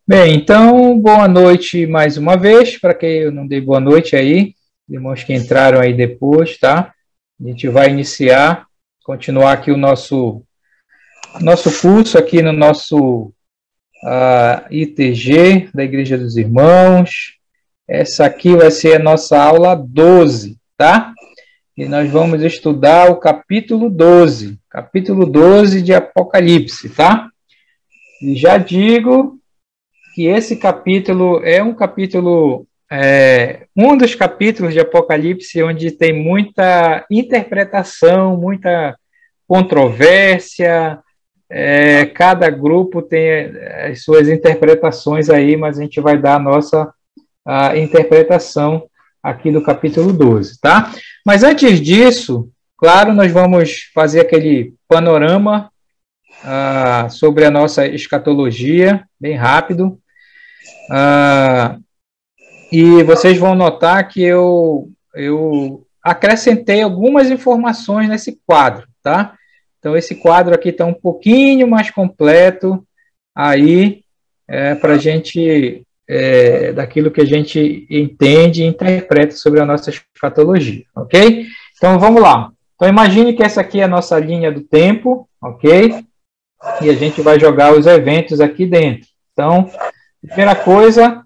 Bem, então, boa noite mais uma vez, para quem eu não dei boa noite aí, irmãos que entraram aí depois, tá? A gente vai iniciar, continuar aqui o nosso curso aqui no nosso ITG, da Igreja dos Irmãos. Essa aqui vai ser a nossa aula 12, tá? E nós vamos estudar o capítulo 12 de Apocalipse, tá? E já digo que esse capítulo é um capítulo, um dos capítulos de Apocalipse onde tem muita interpretação, muita controvérsia, cada grupo tem as suas interpretações aí, mas a gente vai dar a interpretação aqui do capítulo 12, tá? Mas antes disso, claro, nós vamos fazer aquele panorama sobre a nossa escatologia, bem rápido. E vocês vão notar que eu acrescentei algumas informações nesse quadro, tá? Então, esse quadro aqui está um pouquinho mais completo aí para a gente, daquilo que a gente entende e interpreta sobre a nossa escatologia, ok? Então, vamos lá. Então, imagine que essa aqui é a nossa linha do tempo, ok? E a gente vai jogar os eventos aqui dentro. Então, a primeira coisa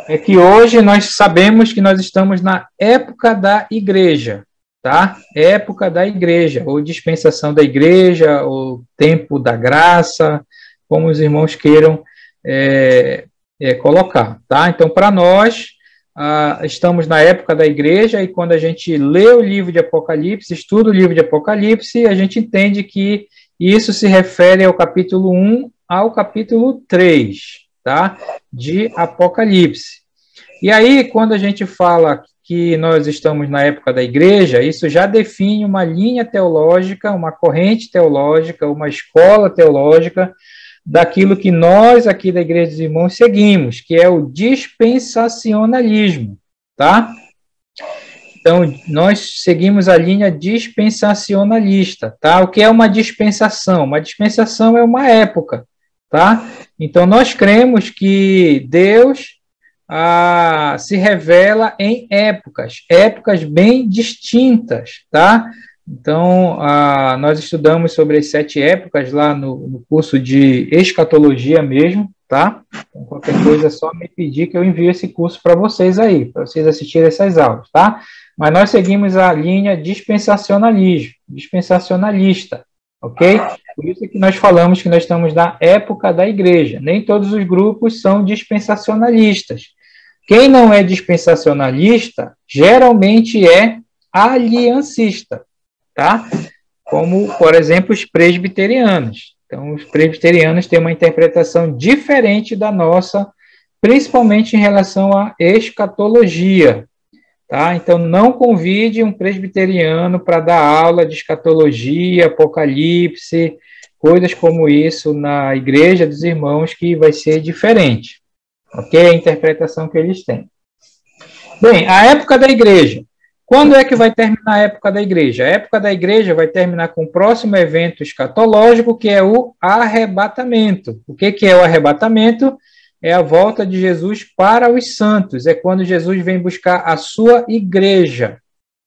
é que hoje nós sabemos que nós estamos na época da igreja, tá? Época da igreja, ou dispensação da igreja, ou tempo da graça, como os irmãos queiram colocar, tá? Então, para nós, estamos na época da igreja, e quando a gente lê o livro de Apocalipse, estuda o livro de Apocalipse, a gente entende que isso se refere ao capítulo 1 ao capítulo 3, tá? De Apocalipse. E aí, quando a gente fala que nós estamos na época da igreja, isso já define uma linha teológica, uma corrente teológica, uma escola teológica daquilo que nós aqui da Igreja dos Irmãos seguimos, que é o dispensacionalismo, tá? Então, nós seguimos a linha dispensacionalista, tá? O que é uma dispensação? Uma dispensação é uma época, tá? Então, nós cremos que Deus se revela em épocas bem distintas, tá? Então, nós estudamos sobre as 7 épocas lá no curso de escatologia mesmo, tá? Então, qualquer coisa é só me pedir que eu envio esse curso para vocês aí, para vocês assistirem essas aulas, tá? Mas nós seguimos a linha dispensacionalista, ok? Por isso que nós falamos que nós estamos na época da igreja. Nem todos os grupos são dispensacionalistas. Quem não é dispensacionalista, geralmente é aliancista, tá? Como, por exemplo, os presbiterianos. Então, os presbiterianos têm uma interpretação diferente da nossa, principalmente em relação à escatologia, tá? Então, não convide um presbiteriano para dar aula de escatologia, apocalipse, coisas como isso na Igreja dos Irmãos, que vai ser diferente, ok? A interpretação que eles têm. Bem, a época da igreja. Quando é que vai terminar a época da igreja? A época da igreja vai terminar com o próximo evento escatológico, que é o arrebatamento. O que é o arrebatamento? É a volta de Jesus para os santos. É quando Jesus vem buscar a sua igreja,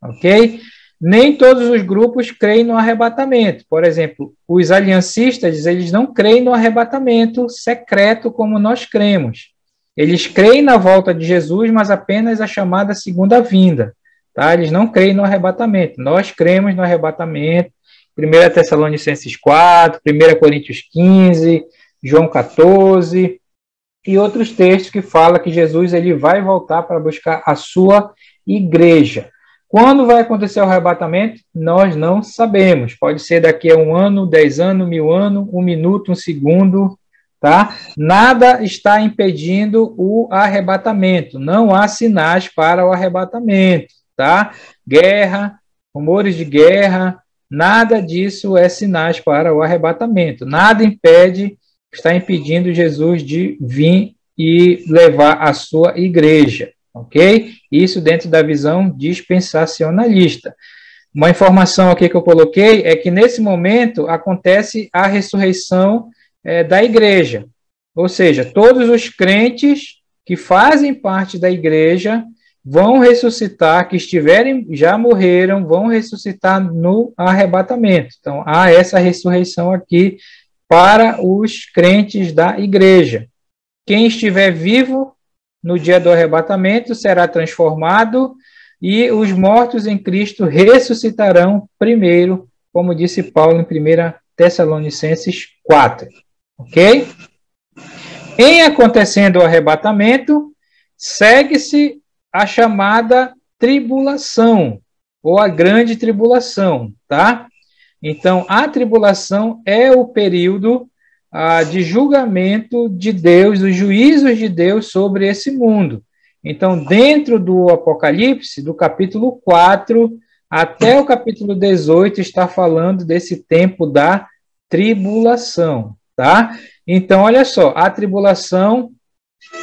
ok? Nem todos os grupos creem no arrebatamento. Por exemplo, os aliancistas, eles não creem no arrebatamento secreto como nós cremos. Eles creem na volta de Jesus, mas apenas a chamada segunda vinda. Tá? Eles não creem no arrebatamento. Nós cremos no arrebatamento. 1 Tessalonicenses 4, 1 Coríntios 15, João 14 e outros textos que falam que Jesus ele vai voltar para buscar a sua igreja. Quando vai acontecer o arrebatamento? Nós não sabemos. Pode ser daqui a 1 ano, 10 anos, 1000 anos, 1 minuto, 1 segundo. Tá? Nada está impedindo o arrebatamento. Não há sinais para o arrebatamento. Tá? Guerra, rumores de guerra, nada disso é sinais para o arrebatamento. Nada está impedindo Jesus de vir e levar a sua igreja, ok? Isso dentro da visão dispensacionalista. Uma informação aqui que eu coloquei é que nesse momento acontece a ressurreição da igreja. ou seja, todos os crentes que fazem parte da igreja vão ressuscitar, que estiverem, já morreram, vão ressuscitar no arrebatamento. Então, há essa ressurreição aqui para os crentes da igreja. Quem estiver vivo no dia do arrebatamento será transformado e os mortos em Cristo ressuscitarão primeiro, como disse Paulo em 1 Tessalonicenses 4. Ok? Em acontecendo o arrebatamento, segue-se a chamada tribulação, ou a grande tribulação, tá? Então, a tribulação é o período de julgamento de Deus, dos juízos de Deus sobre esse mundo. Então, dentro do Apocalipse, do capítulo 4 até o capítulo 18, está falando desse tempo da tribulação, tá? Então, olha só, a tribulação,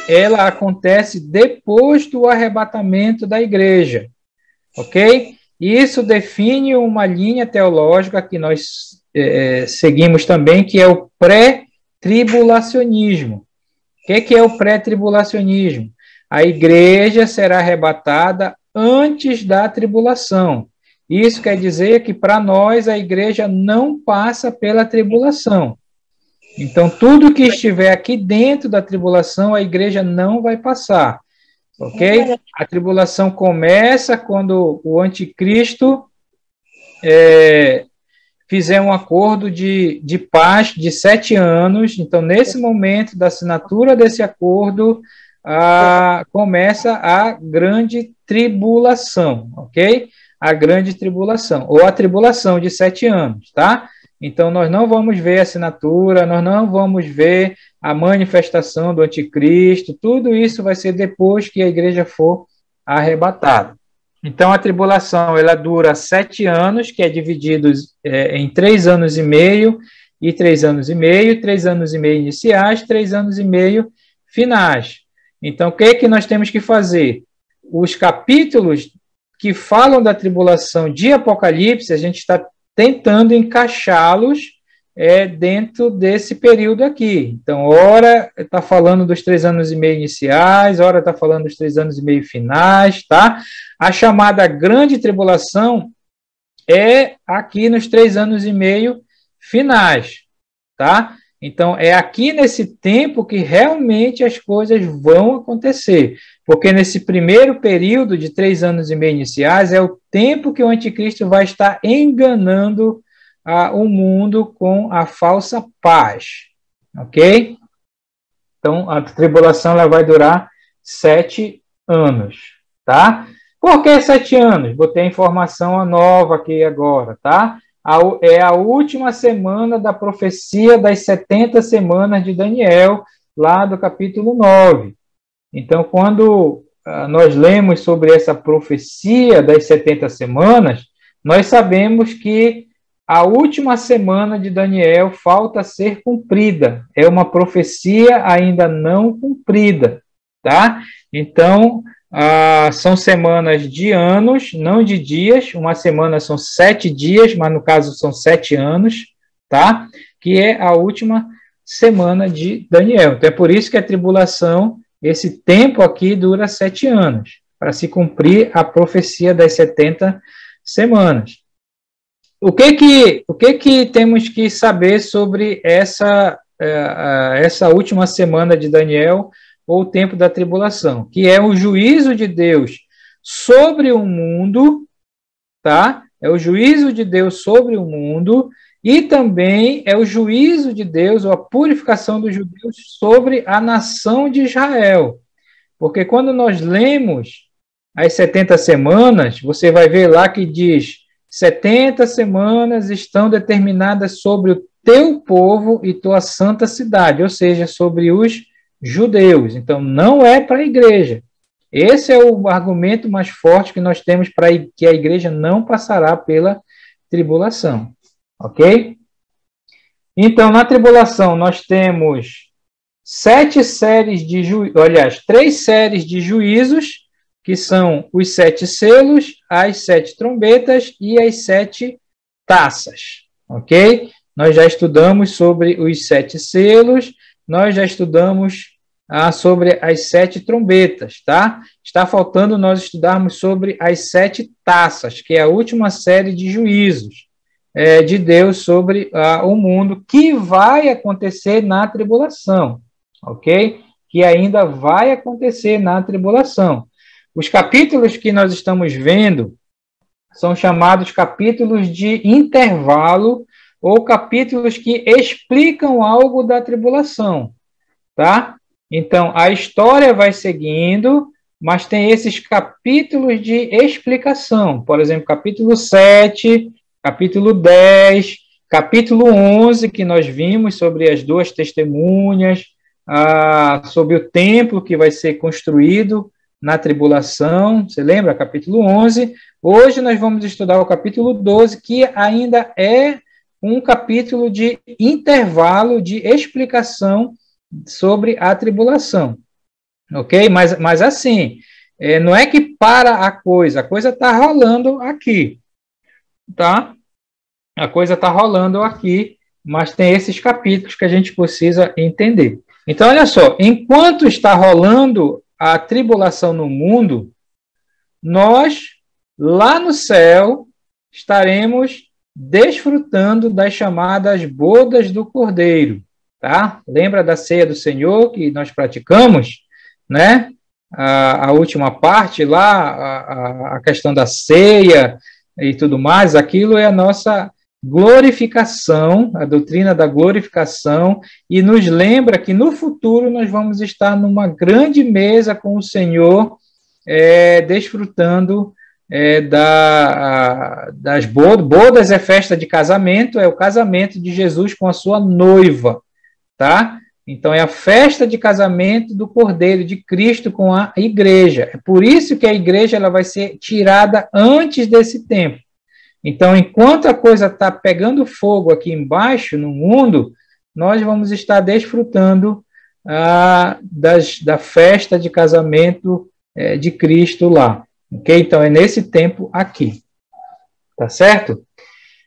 ela acontece depois do arrebatamento da igreja, ok? Isso define uma linha teológica que nós seguimos também, que é o pré-tribulacionismo. O que é o pré-tribulacionismo? A igreja será arrebatada antes da tribulação. Isso quer dizer que, para nós, a igreja não passa pela tribulação. Então, tudo que estiver aqui dentro da tribulação, a igreja não vai passar. Ok? A tribulação começa quando o anticristo fizer um acordo de paz de 7 anos. Então, nesse momento da assinatura desse acordo, começa a grande tribulação, ok? A grande tribulação, ou a tribulação de 7 anos, tá? Então, nós não vamos ver a assinatura, nós não vamos ver a manifestação do anticristo, tudo isso vai ser depois que a igreja for arrebatada. Então, a tribulação, ela dura 7 anos, que é dividido em 3 anos e meio e 3 anos e meio, 3 anos e meio iniciais, 3 anos e meio finais. Então, o que é que nós temos que fazer? Os capítulos que falam da tribulação de Apocalipse, a gente está tentando encaixá-los dentro desse período aqui. Então, ora está falando dos 3 anos e meio iniciais, ora está falando dos 3 anos e meio finais, tá? A chamada grande tribulação é aqui nos 3 anos e meio finais, tá? Então, é aqui nesse tempo que realmente as coisas vão acontecer, porque nesse primeiro período de 3 anos e meio iniciais é o tempo que o anticristo vai estar enganando o mundo com a falsa paz, ok? Então, a tribulação ela vai durar 7 anos, tá? Por que 7 anos? Botei a informação nova aqui agora, tá? É a última semana da profecia das 70 semanas de Daniel, lá do capítulo 9. Então, quando nós lemos sobre essa profecia das 70 semanas, nós sabemos que a última semana de Daniel falta ser cumprida. É uma profecia ainda não cumprida, tá? Então, são semanas de anos, não de dias. Uma semana são 7 dias, mas no caso são 7 anos, tá? Que é a última semana de Daniel. Então, é por isso que a tribulação, esse tempo aqui dura 7 anos, para se cumprir a profecia das 70 semanas. O que temos que saber sobre essa última semana de Daniel, ou o tempo da tribulação? Que é o juízo de Deus sobre o mundo, tá? É o juízo de Deus sobre o mundo, e também é o juízo de Deus, ou a purificação dos judeus sobre a nação de Israel. Porque quando nós lemos as 70 semanas, você vai ver lá que diz: 70 semanas estão determinadas sobre o teu povo e tua santa cidade, ou seja, sobre os judeus. Então, não é para a igreja. Esse é o argumento mais forte que nós temos para que a igreja não passará pela tribulação. Ok? Então, na tribulação, nós temos 3 séries de juízos, que são os 7 selos, as 7 trombetas e as 7 taças, ok? Nós já estudamos sobre os 7 selos, nós já estudamos sobre as 7 trombetas, tá? Está faltando nós estudarmos sobre as 7 taças, que é a última série de juízos de Deus sobre o mundo, que vai acontecer na tribulação, ok? Que ainda vai acontecer na tribulação. Os capítulos que nós estamos vendo são chamados capítulos de intervalo ou capítulos que explicam algo da tribulação, tá? Então, a história vai seguindo, mas tem esses capítulos de explicação. Por exemplo, capítulo 7, capítulo 10, capítulo 11, que nós vimos sobre as 2 testemunhas, sobre o templo que vai ser construído na tribulação. Você lembra? Capítulo 11. Hoje nós vamos estudar o capítulo 12, que ainda é um capítulo de intervalo, de explicação sobre a tribulação, ok? Mas assim, não é que para a coisa está rolando aqui, tá? A coisa está rolando aqui, mas tem esses capítulos que a gente precisa entender. Então, olha só, enquanto está rolando a tribulação no mundo, nós, lá no céu, estaremos desfrutando das chamadas bodas do Cordeiro, tá? Lembra da ceia do Senhor que nós praticamos, né? A última parte lá, a questão da ceia e tudo mais, aquilo é a nossa glorificação, a doutrina da glorificação, e nos lembra que no futuro nós vamos estar numa grande mesa com o Senhor, desfrutando das bodas. É festa de casamento, é o casamento de Jesus com a sua noiva, tá? Então é a festa de casamento do Cordeiro de Cristo com a igreja. É por isso que a igreja ela vai ser tirada antes desse tempo. Então, enquanto a coisa está pegando fogo aqui embaixo no mundo, nós vamos estar desfrutando da festa de casamento de Cristo lá. Ok? Então, é nesse tempo aqui. Tá certo?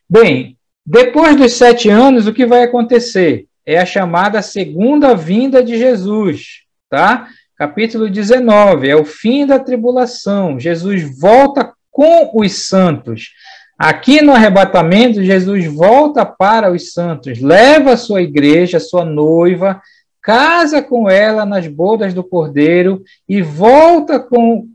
Bem, depois dos 7 anos, o que vai acontecer? É a chamada segunda vinda de Jesus, tá? Capítulo 19, é o fim da tribulação. Jesus volta com os santos. Aqui no arrebatamento, Jesus volta para os santos, leva a sua igreja, a sua noiva, casa com ela nas bodas do Cordeiro e volta com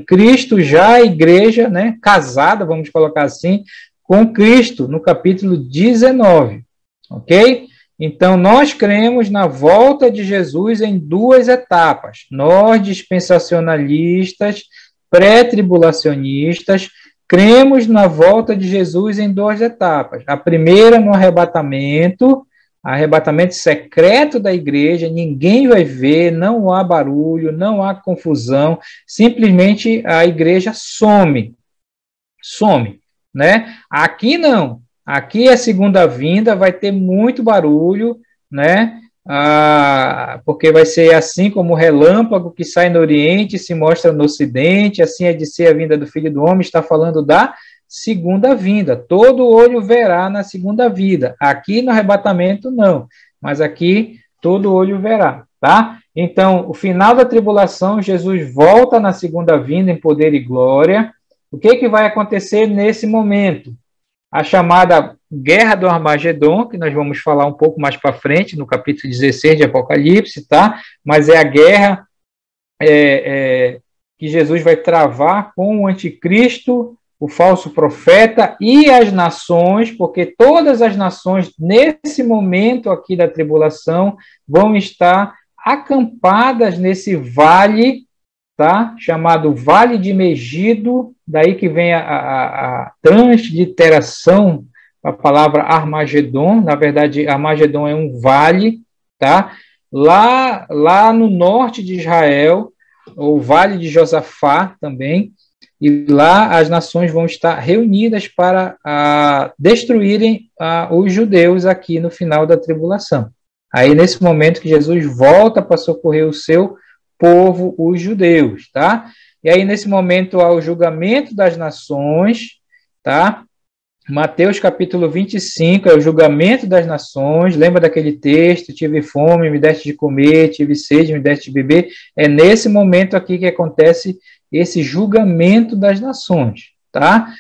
Cristo, já a igreja, né, casada, vamos colocar assim, com Cristo, no capítulo 19, ok? Então, nós cremos na volta de Jesus em 2 etapas. Nós, dispensacionalistas, pré-tribulacionistas, cremos na volta de Jesus em 2 etapas. A primeira no arrebatamento secreto da igreja, ninguém vai ver, não há barulho, não há confusão, simplesmente a igreja some, né? Aqui não, aqui a segunda vinda vai ter muito barulho, né? Porque vai ser assim como o relâmpago que sai no Oriente e se mostra no Ocidente, assim é de ser a vinda do Filho do Homem, está falando da segunda vinda. Todo olho verá na segunda vinda. Aqui no arrebatamento, não. Mas aqui, todo olho verá, tá? Então, o final da tribulação, Jesus volta na segunda vinda em poder e glória. O que vai acontecer nesse momento? A chamada Guerra do Armagedon, que nós vamos falar um pouco mais para frente, no capítulo 16 de Apocalipse, tá? Mas é a guerra que Jesus vai travar com o anticristo, o falso profeta e as nações, porque todas as nações, nesse momento aqui da tribulação, vão estar acampadas nesse vale, tá? Chamado Vale de Megido, daí que vem a transliteração, a palavra Armagedon. Na verdade, Armagedon é um vale, tá? Lá no norte de Israel, o Vale de Josafá também, e lá as nações vão estar reunidas para destruírem os judeus aqui no final da tribulação. Aí, nesse momento que Jesus volta para socorrer o seu povo, os judeus, tá? E aí, nesse momento, há o julgamento das nações, tá? Mateus capítulo 25 é o julgamento das nações. Lembra daquele texto? Tive fome, me deste de comer, tive sede, me deste de beber. É nesse momento aqui que acontece esse julgamento das nações, tá?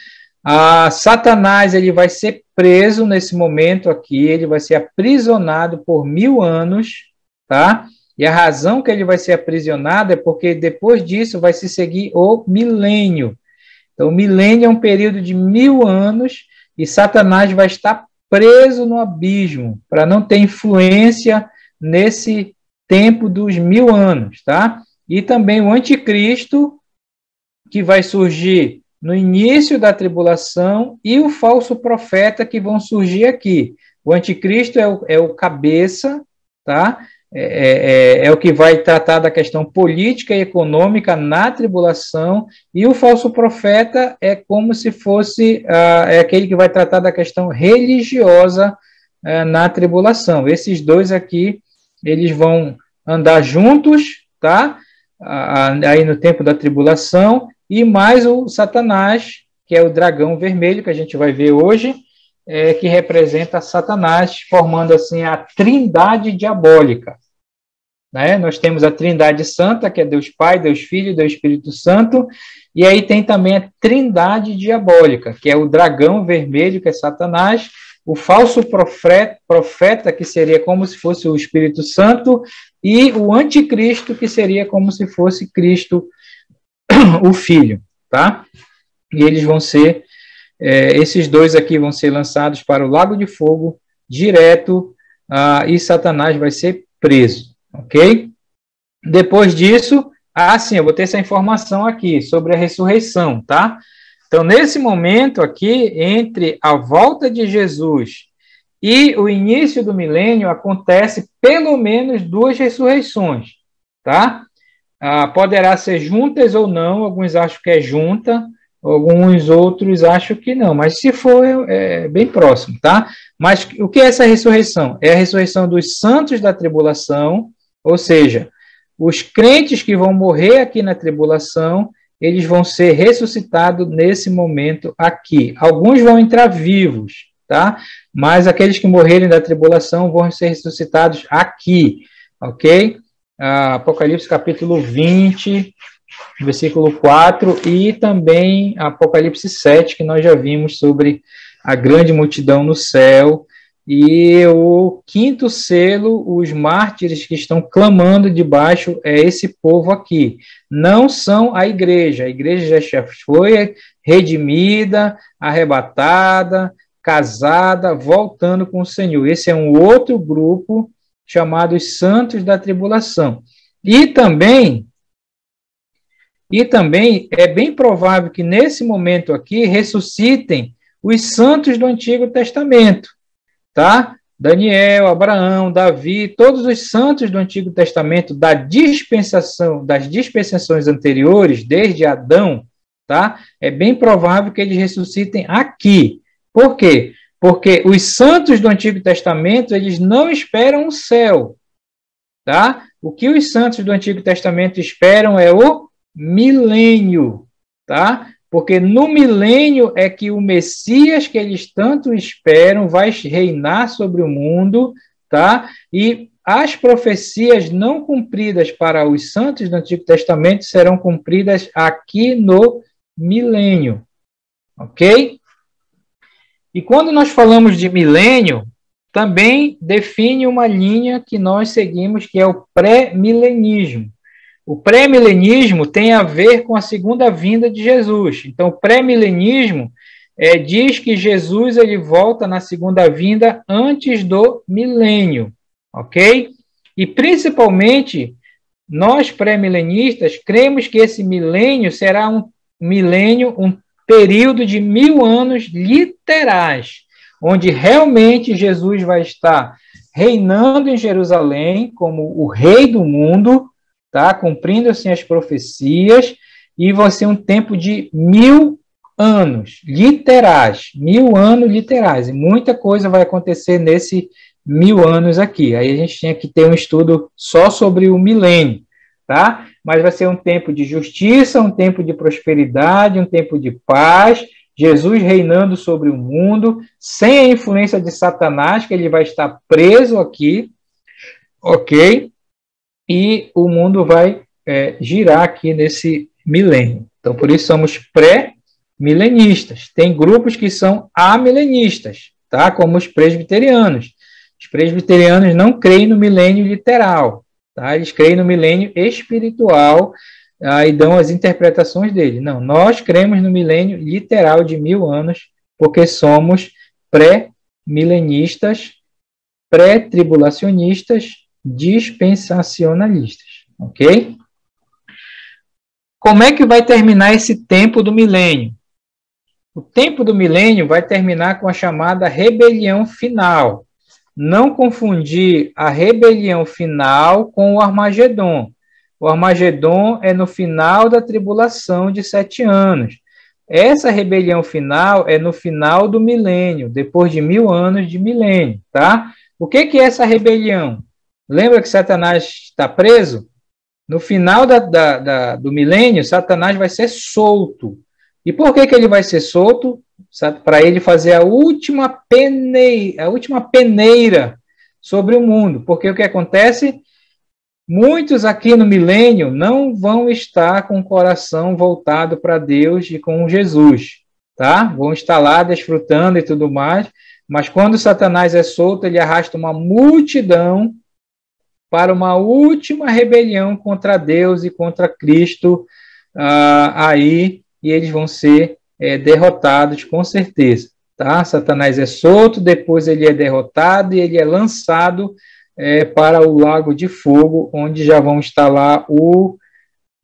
Satanás, ele vai ser preso nesse momento aqui, ele vai ser aprisionado por 1000 anos, tá? E a razão que ele vai ser aprisionado é porque depois disso vai se seguir o milênio. Então, o milênio é um período de 1000 anos e Satanás vai estar preso no abismo para não ter influência nesse tempo dos 1000 anos, tá? E também o anticristo, que vai surgir no início da tribulação, e o falso profeta que vão surgir aqui. O anticristo é o cabeça, tá? É o que vai tratar da questão política e econômica na tribulação, e o falso profeta é como se fosse aquele que vai tratar da questão religiosa na tribulação. Esses dois aqui, eles vão andar juntos, tá? Aí no tempo da tribulação, e mais o Satanás, que é o dragão vermelho, que a gente vai ver hoje, que representa Satanás, formando assim a trindade diabólica. Né? Nós temos a trindade santa, que é Deus Pai, Deus Filho e Deus Espírito Santo, e aí tem também a trindade diabólica, que é o dragão vermelho, que é Satanás, o falso profeta, que seria como se fosse o Espírito Santo, e o anticristo, que seria como se fosse Cristo, o Filho, tá? E eles vão ser, esses dois aqui vão ser lançados para o lago de fogo, direto, e Satanás vai ser preso, ok? Depois disso, sim, eu vou ter essa informação aqui sobre a ressurreição, tá? Então, nesse momento aqui, entre a volta de Jesus e o início do milênio, acontece pelo menos 2 ressurreições, tá? Poderá ser juntas ou não, alguns acham que é junta, alguns outros acham que não, mas se for, é bem próximo, tá? Mas o que é essa ressurreição? É a ressurreição dos santos da tribulação, ou seja, os crentes que vão morrer aqui na tribulação, eles vão ser ressuscitados nesse momento aqui. Alguns vão entrar vivos, tá? Mas aqueles que morrerem da tribulação vão ser ressuscitados aqui, ok? Apocalipse capítulo 20, versículo 4, e também Apocalipse 7, que nós já vimos sobre a grande multidão no céu, e o 5º selo, os mártires que estão clamando debaixo, é esse povo aqui. Não são a igreja já foi redimida, arrebatada, casada, voltando com o Senhor. Esse é um outro grupo chamado os santos da tribulação. E também é bem provável que nesse momento aqui ressuscitem os santos do Antigo Testamento, tá? Daniel, Abraão, Davi, todos os santos do Antigo Testamento das dispensações anteriores, desde Adão, tá? É bem provável que eles ressuscitem aqui. Por quê? Porque os santos do Antigo Testamento, eles não esperam o céu, tá? O que os santos do Antigo Testamento esperam é o milênio, tá? Porque no milênio é que o Messias que eles tanto esperam vai reinar sobre o mundo, tá? E as profecias não cumpridas para os santos do Antigo Testamento serão cumpridas aqui no milênio, ok? E quando nós falamos de milênio, também define uma linha que nós seguimos, que é o pré-milenismo. O pré-milenismo tem a ver com a segunda vinda de Jesus. Então, o pré-milenismo diz que Jesus ele volta na segunda vinda antes do milênio, ok? E, principalmente, nós pré-milenistas cremos que esse milênio será um milênio, um período de 1000 anos literais, onde realmente Jesus vai estar reinando em Jerusalém como o rei do mundo, tá? Cumprindo assim as profecias, e vai ser um tempo de 1000 anos literais, 1000 anos literais, e muita coisa vai acontecer nesse 1000 anos aqui. Aí a gente tinha que ter um estudo só sobre o milênio, tá? Mas vai ser um tempo de justiça, um tempo de prosperidade, um tempo de paz, Jesus reinando sobre o mundo, sem a influência de Satanás, que ele vai estar preso aqui, ok? E o mundo vai girar aqui nesse milênio. Então, por isso somos pré-milenistas. Tem grupos que são amilenistas, tá? Como os presbiterianos. Os presbiterianos não creem no milênio literal, tá? Eles creem no milênio espiritual, e dão as interpretações dele. Não, nós cremos no milênio literal de 1000 anos, porque somos pré-milenistas, pré-tribulacionistas, dispensacionalistas, ok? Como é que vai terminar esse tempo do milênio? O tempo do milênio vai terminar com a chamada rebelião final. Não confundir a rebelião final com o Armagedon. O Armagedon é no final da tribulação de 7 anos. Essa rebelião final é no final do milênio, depois de 1000 anos de milênio, tá? O que é essa rebelião? Lembra que Satanás está preso? No final do milênio, Satanás vai ser solto. E por que ele vai ser solto? Para ele fazer a última peneira sobre o mundo. Porque o que acontece? Muitos aqui no milênio não vão estar com o coração voltado para Deus e com Jesus, tá? Vão estar lá desfrutando e tudo mais, mas quando Satanás é solto, ele arrasta uma multidão para uma última rebelião contra Deus e contra Cristo, e eles vão ser derrotados com certeza, tá? Satanás é solto, depois ele é derrotado e ele é lançado para o lago de fogo, onde já vão estar lá o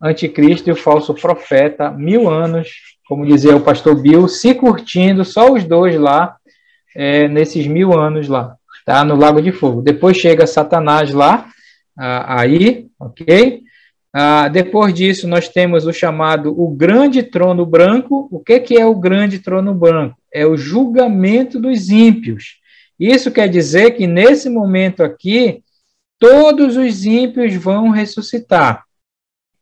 anticristo e o falso profeta, 1000 anos, como dizia o pastor Bill, se curtindo, só os dois lá, nesses 1000 anos lá, tá? No lago de fogo. Depois chega Satanás lá, aí, ok? Depois disso, nós temos o chamado o grande trono branco. O que é o grande trono branco? É o julgamento dos ímpios. Isso quer dizer que, nesse momento aqui, todos os ímpios vão ressuscitar,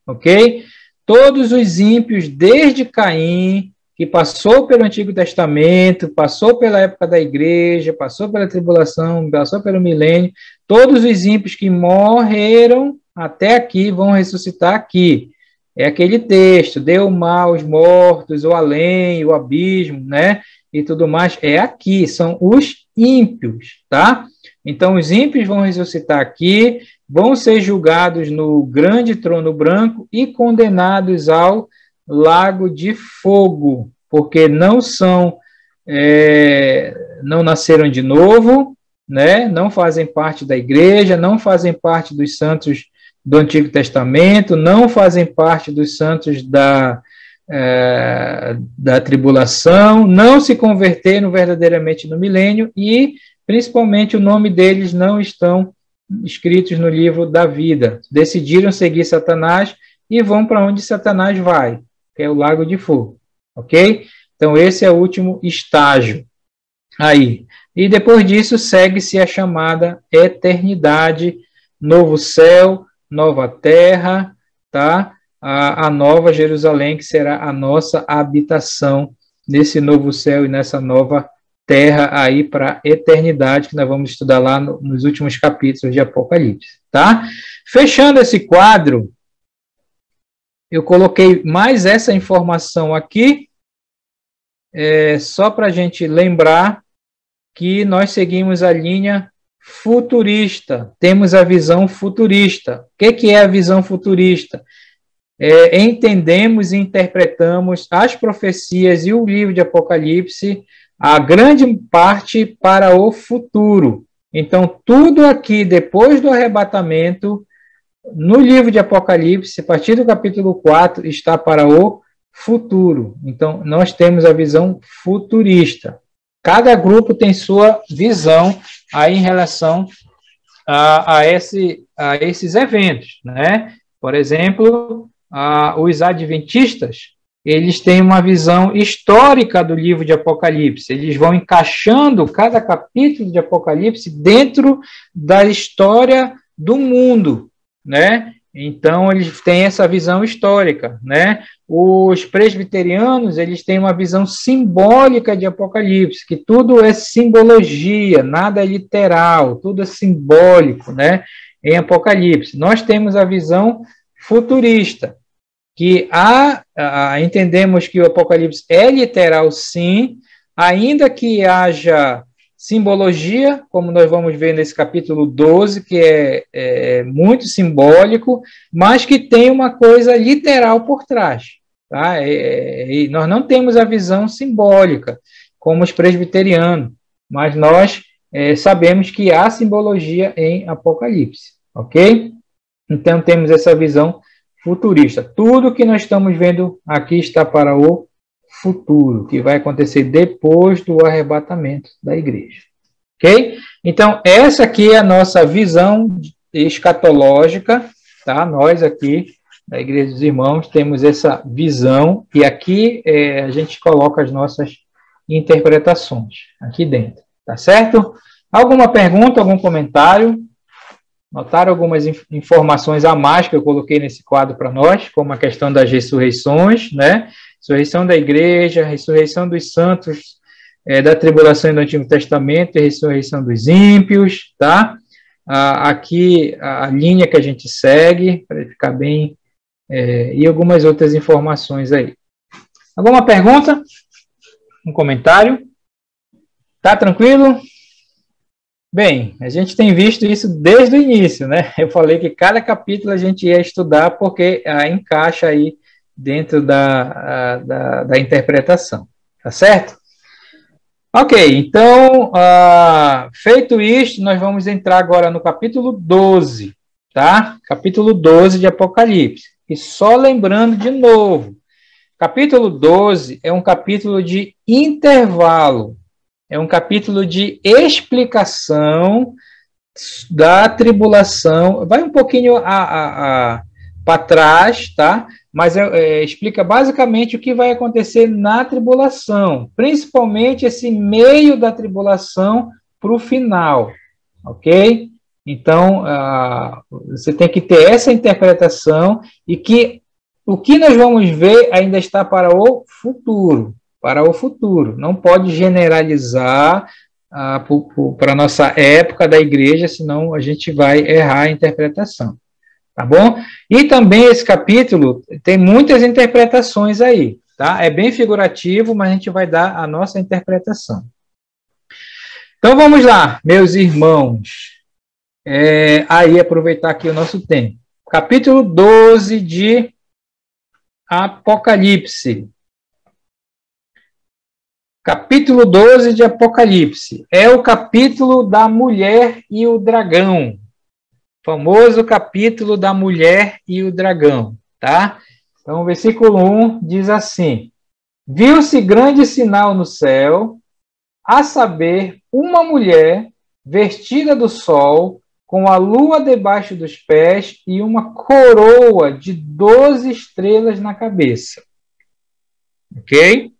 ok? Todos os ímpios, desde Caim, que passou pelo Antigo Testamento, passou pela época da igreja, passou pela tribulação, passou pelo milênio, todos os ímpios que morreram até aqui vão ressuscitar aqui. É aquele texto, deu o mal aos mortos, o além, o abismo, né? E tudo mais, é aqui, são os ímpios, tá? Então, os ímpios vão ressuscitar aqui, vão ser julgados no grande trono branco e condenados ao lago de fogo, porque não nasceram de novo, né? Não fazem parte da igreja, não fazem parte dos santos do Antigo Testamento, não fazem parte dos santos da tribulação, não se converteram verdadeiramente no milênio e, principalmente, o nome deles não estão escritos no livro da vida. Decidiram seguir Satanás e vão para onde Satanás vai, que é o lago de fogo, ok? Então, esse é o último estágio aí. E depois disso, segue-se a chamada eternidade, novo céu, nova terra, tá? A nova Jerusalém, que será a nossa habitação nesse novo céu e nessa nova terra aí para a eternidade, que nós vamos estudar lá nos últimos capítulos de Apocalipse, tá? Fechando esse quadro, eu coloquei mais essa informação aqui, só para a gente lembrar que nós seguimos a linha futurista, temos a visão futurista. O que é a visão futurista? Entendemos e interpretamos as profecias e o livro de Apocalipse, a grande parte para o futuro. Então, tudo aqui, depois do arrebatamento, no livro de Apocalipse, a partir do capítulo 4, está para o futuro. Então, nós temos a visão futurista. Cada grupo tem sua visão aí em relação a esses eventos, né? Por exemplo, os adventistas, eles têm uma visão histórica do livro de Apocalipse. Eles vão encaixando cada capítulo de Apocalipse dentro da história do mundo, né? Então, eles têm essa visão histórica, né? Os presbiterianos, eles têm uma visão simbólica de Apocalipse, que tudo é simbologia, nada é literal, tudo é simbólico, né? Em Apocalipse. Nós temos a visão futurista, que entendemos que o Apocalipse é literal, sim, ainda que haja simbologia, como nós vamos ver nesse capítulo 12, que é muito simbólico, mas que tem uma coisa literal por trás. Tá? Nós não temos a visão simbólica, como os presbiterianos, mas nós sabemos que há simbologia em Apocalipse, ok? Então temos essa visão futurista. Tudo que nós estamos vendo aqui está para o futuro, que vai acontecer depois do arrebatamento da igreja. Ok? Então, essa aqui é a nossa visão escatológica, tá? Nós aqui, da Igreja dos Irmãos, temos essa visão, e aqui a gente coloca as nossas interpretações, aqui dentro, tá certo? Alguma pergunta, algum comentário? Notaram algumas informações a mais que eu coloquei nesse quadro para nós, como a questão das ressurreições, né? Ressurreição da igreja, ressurreição dos santos da tribulação do Antigo Testamento e ressurreição dos ímpios, tá? Aqui a linha que a gente segue, para ficar bem, e algumas outras informações aí. Alguma pergunta? Um comentário? Tá tranquilo? Bem, a gente tem visto isso desde o início, né? Eu falei que cada capítulo a gente ia estudar porque encaixa aí dentro da interpretação, tá certo? Ok, então, feito isto, nós vamos entrar agora no capítulo 12, tá? Capítulo 12 de Apocalipse. E só lembrando de novo, capítulo 12 é um capítulo de intervalo. É um capítulo de explicação da tribulação. Vai um pouquinho para trás, tá? Mas explica basicamente o que vai acontecer na tribulação, principalmente esse meio da tribulação para o final, ok? Então, você tem que ter essa interpretação e que o que nós vamos ver ainda está para o futuro. Para o futuro. Não pode generalizar para a nossa época da igreja, senão a gente vai errar a interpretação. Tá bom? E também esse capítulo tem muitas interpretações aí. Tá? É bem figurativo, mas a gente vai dar a nossa interpretação. Então vamos lá, meus irmãos. Aí aproveitar aqui o nosso tempo. Capítulo 12 de Apocalipse. Capítulo 12 de Apocalipse. É o capítulo da mulher e o dragão. Famoso capítulo da mulher e o dragão, tá? Então, o versículo 1 diz assim: Viu-se grande sinal no céu, a saber, uma mulher vestida do sol, com a lua debaixo dos pés e uma coroa de 12 estrelas na cabeça. Ok?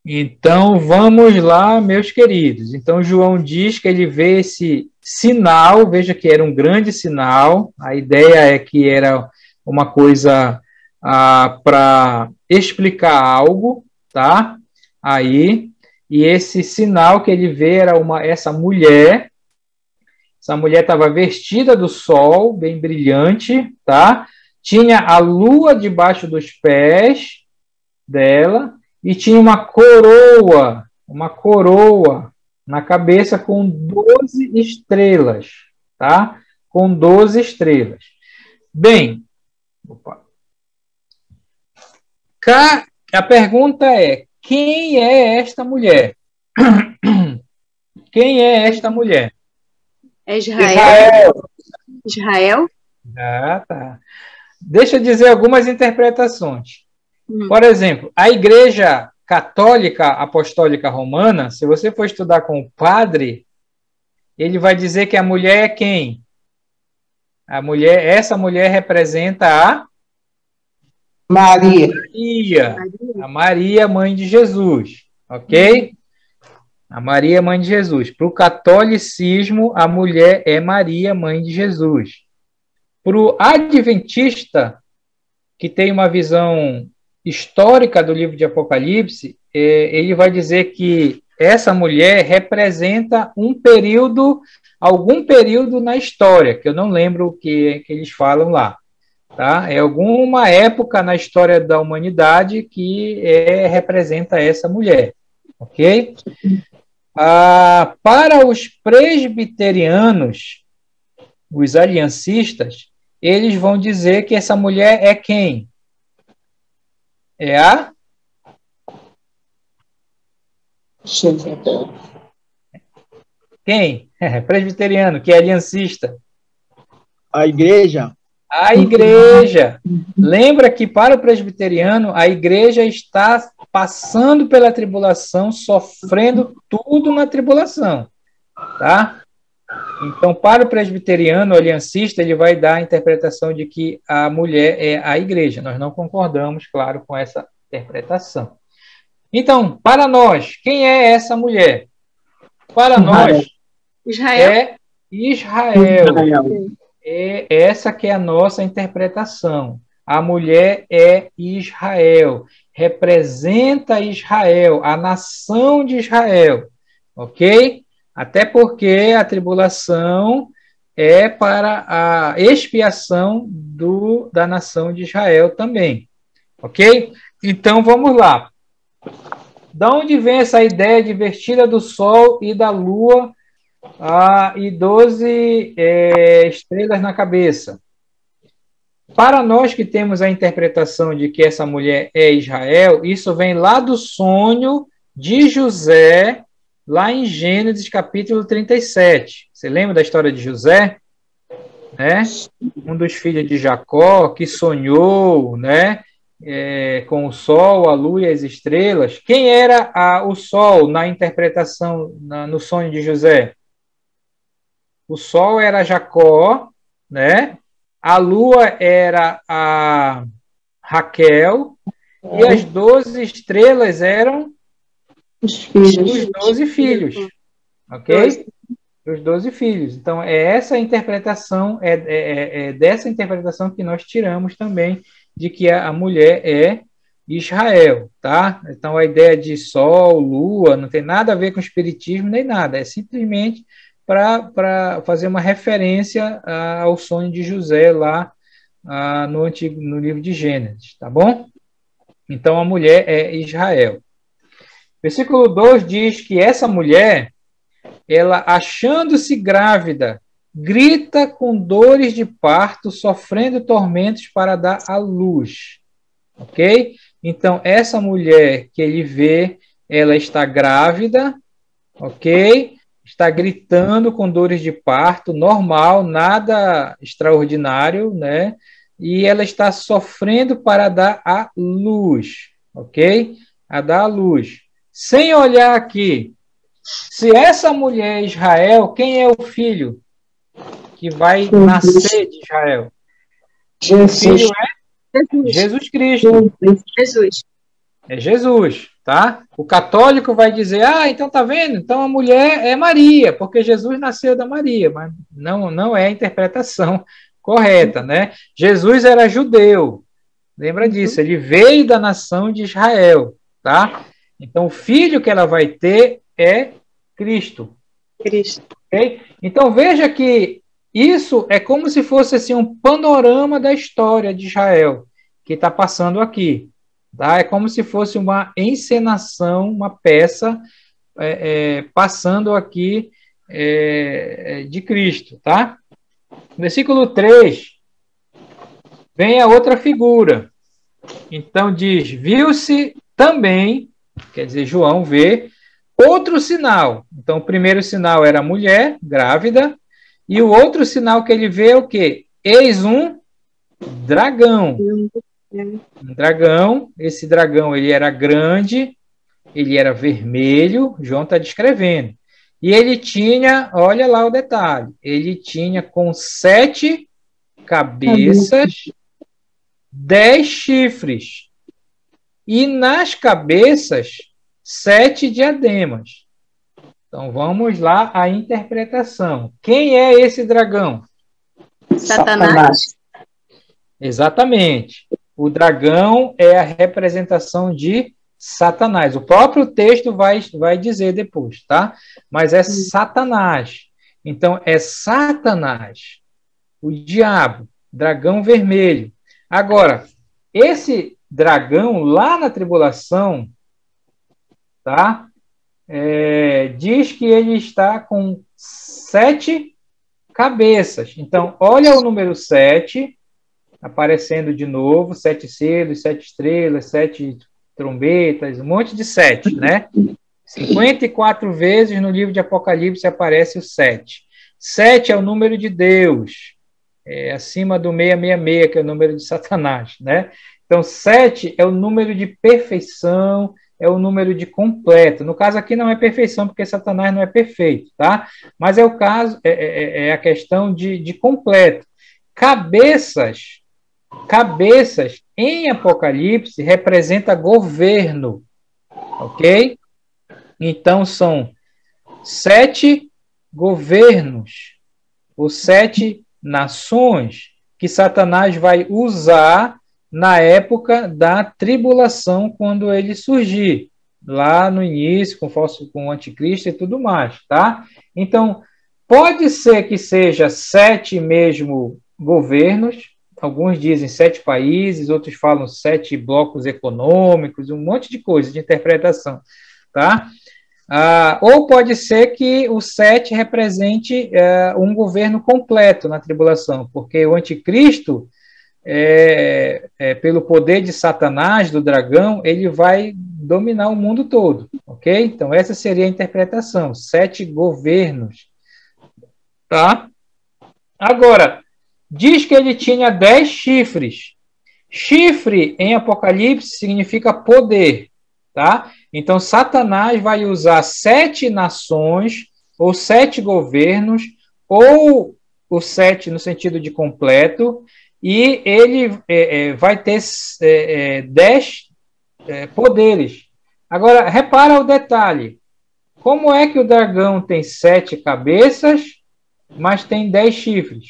Então, vamos lá, meus queridos. Então, João diz que ele vê esse sinal, veja que era um grande sinal, a ideia é que era uma coisa para explicar algo, tá? Aí, e esse sinal que ele vê era essa mulher estava vestida do sol, bem brilhante, tá? Tinha a lua debaixo dos pés dela, e tinha uma coroa na cabeça com 12 estrelas, tá? Com 12 estrelas. Bem, a pergunta é, quem é esta mulher? Quem é esta mulher? É Israel. Israel? Tá. Deixa eu dizer algumas interpretações. Por exemplo, a Igreja Católica Apostólica Romana, se você for estudar com o padre, ele vai dizer que a mulher é quem? Essa mulher representa a Maria. A Maria, mãe de Jesus, ok? A Maria, mãe de Jesus. Para o catolicismo, a mulher é Maria, mãe de Jesus. Para o adventista, que tem uma visão histórica do livro de Apocalipse, ele vai dizer que essa mulher representa algum período na história, que eu não lembro o que eles falam lá. Tá? É alguma época na história da humanidade que representa essa mulher. Ok? Para os presbiterianos, os aliancistas, eles vão dizer que essa mulher é quem? É a? Quem? Presbiteriano, que é aliancista. A igreja. A igreja. Lembra que para o presbiteriano, a igreja está passando pela tribulação, sofrendo tudo na tribulação. Tá? Então, para o presbiteriano, o aliancista, ele vai dar a interpretação de que a mulher é a igreja. Nós não concordamos, claro, com essa interpretação. Então, para nós, quem é essa mulher? Para nós, Israel. é Israel. É essa que é a nossa interpretação. A mulher é Israel. Representa Israel, a nação de Israel. Ok? Até porque a tribulação é para a expiação da nação de Israel também. Ok? Então, vamos lá. Da onde vem essa ideia de vestida do sol e da lua e 12 estrelas na cabeça? Para nós que temos a interpretação de que essa mulher é Israel, isso vem lá do sonho de José, lá em Gênesis capítulo 37. Você lembra da história de José? Né? Um dos filhos de Jacó, que sonhou, né? Com o sol, a lua e as estrelas. Quem era o sol na interpretação, no sonho de José? O sol era Jacó, né? A lua era a Raquel, e as 12 estrelas eram os 12 filhos. Ok? Os 12 filhos. Então, é essa interpretação, é dessa interpretação que nós tiramos também de que a mulher é Israel, tá? Então, a ideia de sol, lua, não tem nada a ver com espiritismo nem nada, é simplesmente para fazer uma referência ao sonho de José lá no livro de Gênesis, tá bom? Então, a mulher é Israel. Versículo 2 diz que essa mulher, ela, achando-se grávida, grita com dores de parto, sofrendo tormentos para dar à luz. Ok? Então, essa mulher que ele vê, ela está grávida, ok? Está gritando com dores de parto, normal, nada extraordinário, né? E ela está sofrendo para dar à luz, ok? A dar à luz. Sem olhar aqui, se essa mulher é Israel, quem é o filho que vai nascer de Israel? O filho é Jesus Cristo. É Jesus, tá? O católico vai dizer, então tá vendo? Então a mulher é Maria, porque Jesus nasceu da Maria, mas não é a interpretação correta, né? Jesus era judeu, lembra disso, ele veio da nação de Israel, tá? Então o filho que ela vai ter é Cristo. Okay? Então veja que isso é como se fosse assim, um panorama da história de Israel que está passando aqui. Tá? É como se fosse uma encenação, uma peça passando aqui de Cristo. Tá? Versículo 3, vem a outra figura. Então diz, viu-se também, quer dizer, João vê, outro sinal. Então, o primeiro sinal era a mulher grávida, e o outro sinal que ele vê é o quê? Eis um dragão. Um dragão, esse dragão ele era grande, ele era vermelho, João está descrevendo. E ele tinha, olha lá o detalhe, ele tinha com 7 cabeças, 10 chifres. E nas cabeças, 7 diademas. Então vamos lá à interpretação. Quem é esse dragão? Satanás. Exatamente. O dragão é a representação de Satanás. O próprio texto vai dizer depois, tá? Mas é Satanás. Então, é Satanás, o diabo, dragão vermelho. Agora, esse dragão lá na tribulação, tá? Diz que ele está com 7 cabeças. Então, olha o número 7 aparecendo de novo, 7 selos, 7 estrelas, 7 trombetas, um monte de 7, né? 54 vezes no livro de Apocalipse aparece o 7. 7 é o número de Deus, acima do 666, que é o número de Satanás, né? Então, 7 é o número de perfeição, é o número de completo. No caso aqui não é perfeição, porque Satanás não é perfeito, tá? Mas é o caso, é a questão de completo. Cabeças em Apocalipse representa governo, ok? Então são 7 governos, ou 7 nações que Satanás vai usar na época da tribulação, quando ele surgir, lá no início, com o anticristo e tudo mais, tá? Então, pode ser que seja 7 mesmo governos, alguns dizem 7 países, outros falam 7 blocos econômicos, um monte de coisa de interpretação, tá? Ou pode ser que o 7 represente um governo completo na tribulação, porque o anticristo, pelo poder de Satanás, do dragão, ele vai dominar o mundo todo, ok? Então, essa seria a interpretação, 7 governos, tá? Agora, diz que ele tinha 10 chifres. Chifre em Apocalipse significa poder, tá? Então, Satanás vai usar 7 nações, ou 7 governos, ou o 7 no sentido de completo, e ele vai ter 10 poderes. Agora, repara o detalhe. Como é que o dragão tem 7 cabeças, mas tem 10 chifres?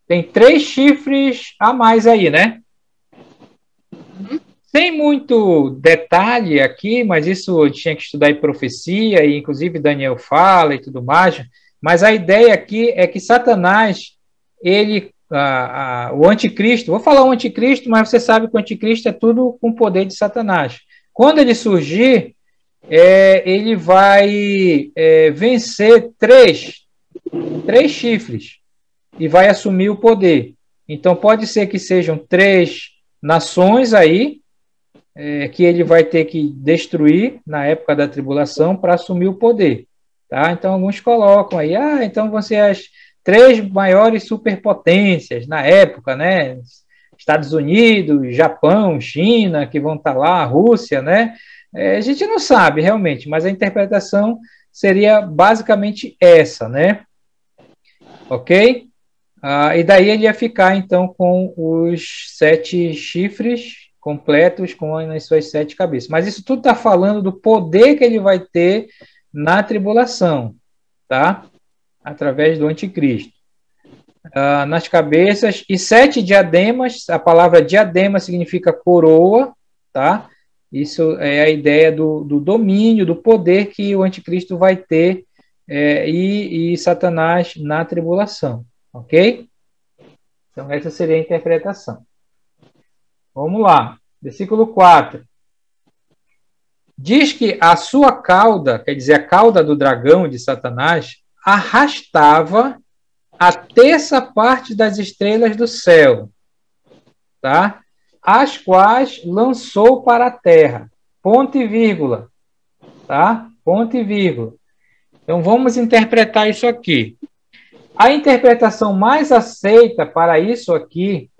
Tem 3 chifres a mais aí, né? Sem muito detalhe aqui, mas isso eu tinha que estudar em profecia, e inclusive Daniel fala e tudo mais, mas a ideia aqui é que Satanás, o anticristo, vou falar o anticristo, mas você sabe que o anticristo é tudo com o poder de Satanás. Quando ele surgir, ele vai vencer 3 chifres e vai assumir o poder. Então pode ser que sejam 3 nações aí, que ele vai ter que destruir na época da tribulação para assumir o poder. Tá? Então, alguns colocam aí, então vão ser as 3 maiores superpotências na época, né? Estados Unidos, Japão, China, que vão estar lá, Rússia, né? A gente não sabe realmente, mas a interpretação seria basicamente essa, né? Ok? E daí ele ia ficar, então, com os 7 chifres completos com as suas 7 cabeças. Mas isso tudo está falando do poder que ele vai ter na tribulação, tá? Através do anticristo. Nas cabeças, e 7 diademas, a palavra diadema significa coroa, tá? Isso é a ideia do domínio, do poder que o anticristo vai ter e Satanás na tribulação, ok? Então, essa seria a interpretação. Vamos lá, versículo 4. Diz que a sua cauda, quer dizer, a cauda do dragão de Satanás, arrastava a terça parte das estrelas do céu, tá? As quais lançou para a terra. Ponto e vírgula, tá? Ponto e vírgula. Então, vamos interpretar isso aqui. A interpretação mais aceita para isso aqui,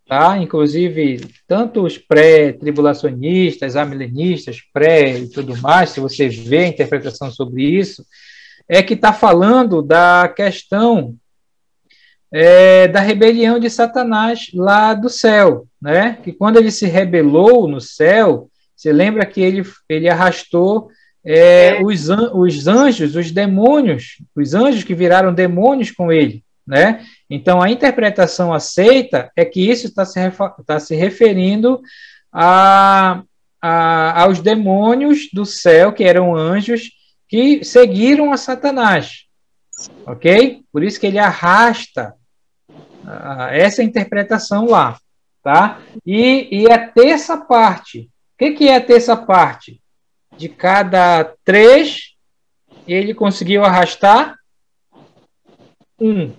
tá? Inclusive, tanto os pré-tribulacionistas, amilenistas, e tudo mais, se você vê a interpretação sobre isso, é que está falando da questão da rebelião de Satanás lá do céu, né? Que quando ele se rebelou no céu, você lembra que ele arrastou os anjos, os demônios, os anjos que viraram demônios com ele, né? Então, a interpretação aceita é que isso está se referindo aos demônios do céu, que eram anjos, que seguiram a Satanás. Ok? Por isso que ele arrasta essa interpretação lá. Tá? E a terça parte. O que é a terça parte? De cada 3, ele conseguiu arrastar 1.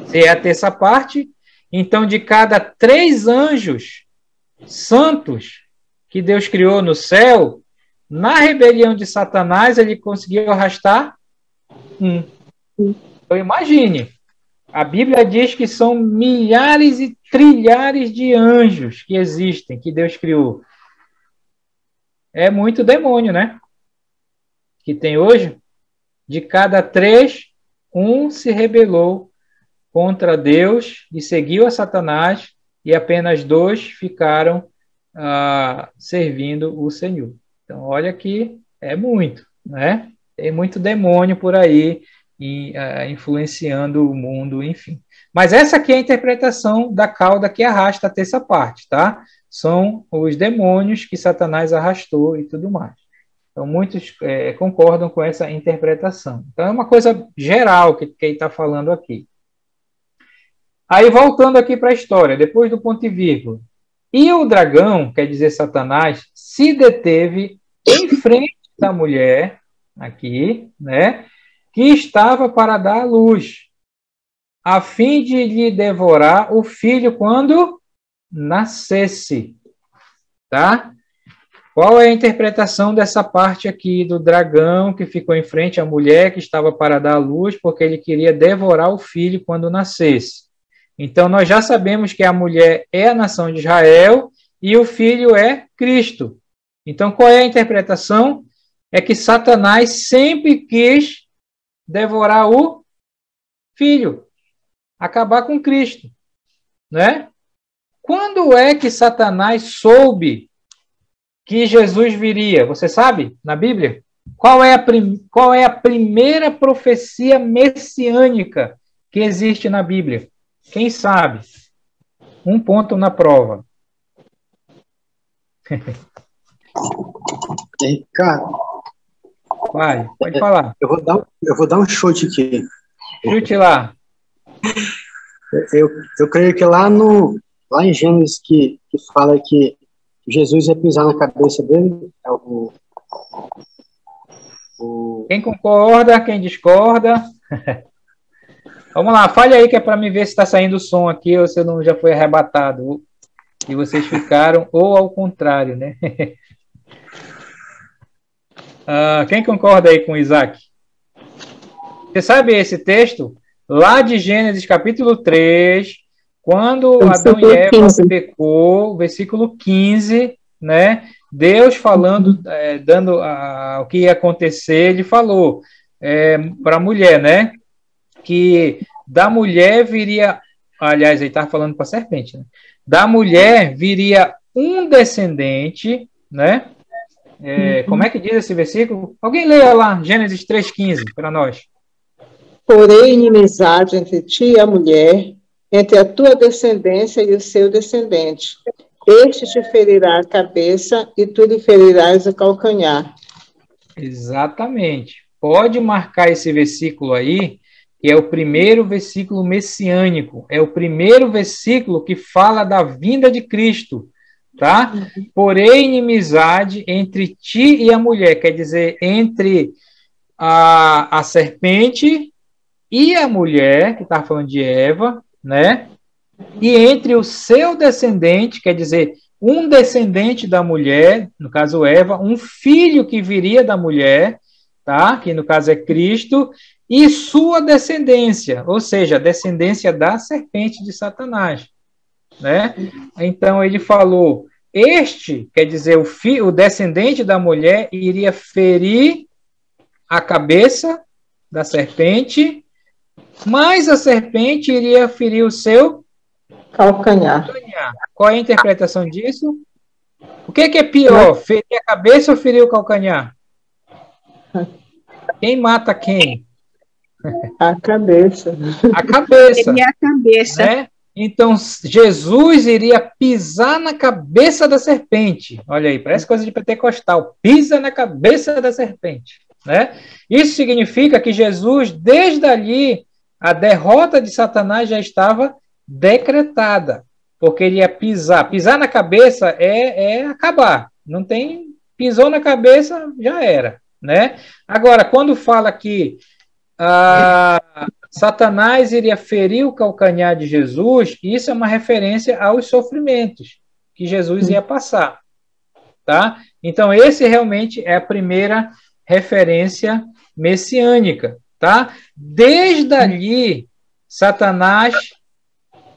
Se é a terça parte, então de cada 3 anjos santos que Deus criou no céu, na rebelião de Satanás, ele conseguiu arrastar 1. Então imagine, a Bíblia diz que são milhares e trilhares de anjos que existem, que Deus criou. É muito demônio, né? Que tem hoje. De cada 3, 1 se rebelou contra Deus e seguiu a Satanás, e apenas 2 ficaram servindo o Senhor. Então, olha que é muito, né? Tem muito demônio por aí influenciando o mundo, enfim. Mas essa aqui é a interpretação da cauda que arrasta a terça parte, tá? São os demônios que Satanás arrastou e tudo mais. Então, muitos concordam com essa interpretação. Então, é uma coisa geral que ele está falando aqui. Aí, voltando aqui para a história, depois do ponto e vírgula. E o dragão, quer dizer Satanás, se deteve em frente da mulher, aqui, né, que estava para dar à luz, a fim de lhe devorar o filho quando nascesse. Tá? Qual é a interpretação dessa parte aqui do dragão que ficou em frente à mulher que estava para dar à luz porque ele queria devorar o filho quando nascesse? Então, nós já sabemos que a mulher é a nação de Israel e o filho é Cristo. Então, qual é a interpretação? É que Satanás sempre quis devorar o filho, acabar com Cristo, né? Quando é que Satanás soube que Jesus viria? Você sabe, na Bíblia? Qual é a primeira profecia messiânica que existe na Bíblia? Quem sabe? 1 ponto na prova. Cara, Vai, pode falar. Eu vou dar um chute aqui. Chute lá. Eu creio que lá em Gênesis que fala que Jesus ia pisar na cabeça dele. Quem concorda, quem discorda? Vamos lá, fale aí que é para me ver se está saindo o som aqui ou se não já foi arrebatado. E vocês ficaram, ou ao contrário, né? Quem concorda aí com Isaac? Você sabe esse texto? Lá de Gênesis capítulo 3, quando Adão e Eva pecou, versículo 15, né? Deus falando, dando o que ia acontecer, ele falou para a mulher, né? Que da mulher viria, aliás, ele estava falando para a serpente, né? Da mulher viria um descendente, né? Como é que diz esse versículo? Alguém leia lá, Gênesis 3,15, para nós. Porém, inimizade entre ti e a mulher, entre a tua descendência e o seu descendente. Este te ferirá a cabeça e tu lhe ferirás o calcanhar. Exatamente. Pode marcar esse versículo aí, que é o primeiro versículo messiânico. É o primeiro versículo que fala da vinda de Cristo. Tá? Porém, inimizade entre ti e a mulher, quer dizer, entre a serpente e a mulher, que está falando de Eva, né? E entre o seu descendente, quer dizer, um descendente da mulher, no caso Eva, um filho que viria da mulher, tá? Que no caso é Cristo, e sua descendência, ou seja, a descendência da serpente de Satanás, né? Então ele falou, quer dizer, o descendente da mulher iria ferir a cabeça da serpente, mas a serpente iria ferir o seu calcanhar. Qual é a interpretação disso? O que é pior, ferir a cabeça ou ferir o calcanhar? Quem mata quem? A cabeça. A cabeça. Seria a cabeça. Né? Então, Jesus iria pisar na cabeça da serpente. Olha aí, parece coisa de pentecostal. Pisa na cabeça da serpente. Né? Isso significa que Jesus, desde ali, a derrota de Satanás já estava decretada. Porque ele ia pisar. Pisar na cabeça é acabar. Não tem... Pisou na cabeça, já era. Né? Agora, quando fala que Satanás iria ferir o calcanhar de Jesus, isso é uma referência aos sofrimentos que Jesus ia passar. Tá? Então, esse realmente é a primeira referência messiânica. Tá? Desde ali, Satanás